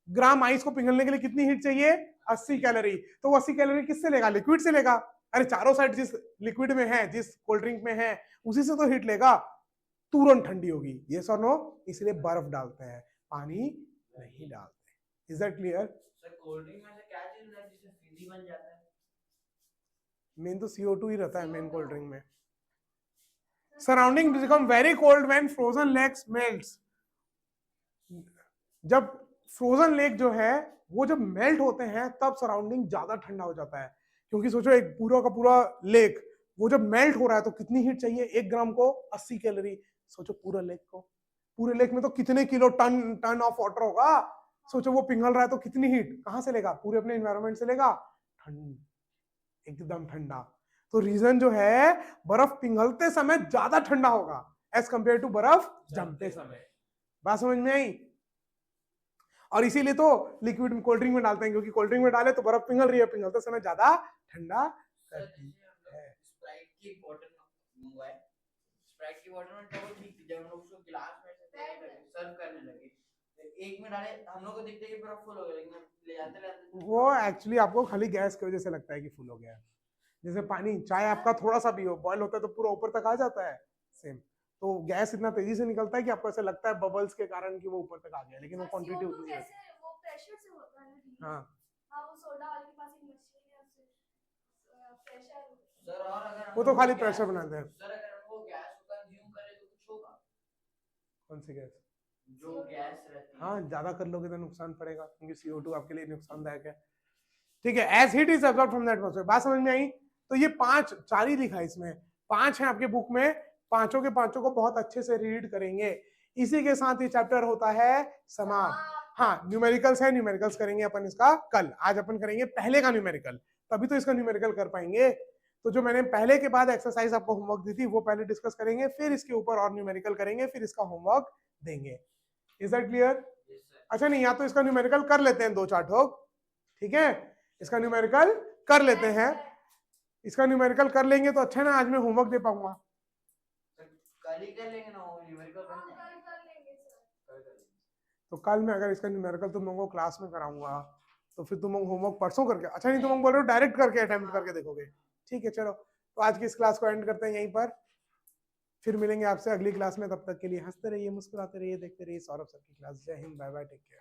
ग्राम आइस को पिघलने के लिए कितनी हीट चाहिए? 80 कैलोरी। तो वो 80 कैलोरी किससे लेगा? लिक्विड से लेगा। अरे चारों साइड जिस लिक्विड में है, जिस कोल्ड ड्रिंक में है, उसी से तो हीट लेगा, तुरंत ठंडी होगी। ये सर नो, इसलिए बर्फ डालते हैं, पानी नहीं डालते। Is that clear? Sir cold drink में से क्या चीज है जिससे फ्रीजी बन जाता है? मेन तो CO2 ही रहता है मेन कोल्ड ड्रिंक में। Surrounding become very cold when frozen lakes melts. जब फ्रोजन लेक जो है वो जब मेल्ट होते हैं तब सराउंडिंग ज्यादा ठंडा हो जाता है, क्योंकि सोचो एक पूरा का पूरा लेक वो जब मेल्ट हो रहा है तो कितनी हीट चाहिए? 1 ग्राम को 80 कैलोरी। सोचो पूरा लेक को, पूरे लेक में तो कितने किलो टन ऑफ वाटर होगा। सोचो वो पिघल रहा है तो कितनी हीट कहां से लेगा? पूरे अपने एनवायरनमेंट से लेगा, ठंड, एकदम ठंडा। तो रीजन जो है बर्फ पिघलते समय ज्यादा ठंडा होगा एज कंपेयर टू बर्फ जमते समय। बात समझ में आई? और इसीलिए तो लिक्विड कोल्ड ड्रिंक में डालते हैं, क्योंकि कोल्ड ड्रिंक में डाले तो बर्फ पिघल रही है, पिघलते समय ज्यादा ठंडा करती है। स्प्राइट की बॉटल मंगवाए, स्प्राइट की बॉटल में डबल थी, जब हम लोग उसको गिलास में से सर्व करने लगे, एक में डाले, हम लोग को दिखते कि बर्फ फुल हो गया, लेकिन ले जाते वो एक्चुअली आपको खाली गैस की वजह से लगता है कि फुल हो गया है। जैसे पानी, चाय आपका थोड़ा सा भी हो, बॉयल होता है तो पूरा ऊपर तक आ जाता है, सेम। तो गैस इतना तेजी से निकलता है कि आपको ऐसा लगता है बबल्स के कारण कि वो ऊपर तक आ गया, लेकिन वो क्वांटिटी उतनी है। वो प्रेशर से होता है ना। हाँ हाँ, वो सोडा वाले के पास एक मशीन है, उससे प्रेशर। सर और अगर वो तो खाली प्रेशर बनाते हैं। सर अगर हम वो गैस को कंज्यूम करें तो कुछ होगा? कौन सी गैस? जो गैस रहती है। हाँ, ज्यादा कर लोगे तो नुकसान पड़ेगा, क्योंकि CO2 आपके लिए नुकसानदायक है। ठीक है, as heat is absorb from the atmosphere. बात समझ में आई? तो ये 5, 4 ही लिखा है इसमें, 5 है आपके बुक में, पांचों के पांचों को बहुत अच्छे से रीड करेंगे। इसी के साथ ये चैप्टर होता है समाप्त। हाँ, न्यूमेरिकल्स है, न्यूमेरिकल्स करेंगे अपन इसका कल। आज अपन करेंगे पहले का न्यूमेरिकल, तभी तो इसका न्यूमेरिकल कर पाएंगे। तो जो मैंने पहले के बाद एक्सरसाइज आपको होमवर्क दी थी वो पहले डिस्कस करेंगे, फिर इसके ऊपर और न्यूमेरिकल करेंगे, फिर इसका होमवर्क देंगे। Is that clear? अच्छा, नहीं, या तो इसका न्यूमेरिकल कर लेते हैं 2-4 ठोक, ठीक है, इसका न्यूमेरिकल कर लेते हैं। इसका न्यूमेरिकल कर लेंगे तो अच्छा ना, आज मैं होमवर्क दे पाऊंगा। कल ही कर लेंगे ना, न्यूमेरिकल बन जाएगा। कल कर लेंगे सर। तो कल मैं अगर इसका न्यूमेरिकल तुम लोगों को क्लास में कराऊंगा तो फिर तुम लोग होमवर्क परसों करके, अच्छा नहीं तुम लोग बोल रहे हो डायरेक्ट करके अटेम्प्ट करके देखोगे। ठीक है, चलो तो आज की इस क्लास को एंड करते हैं यहीं पर, फिर मिलेंगे आपसे अगली क्लास में। तब तक के लिए हंसते रहिए, मुस्कुराते रहिए, देखते रहिए सौरभ सर की class. Jai Hind, bye bye, take care.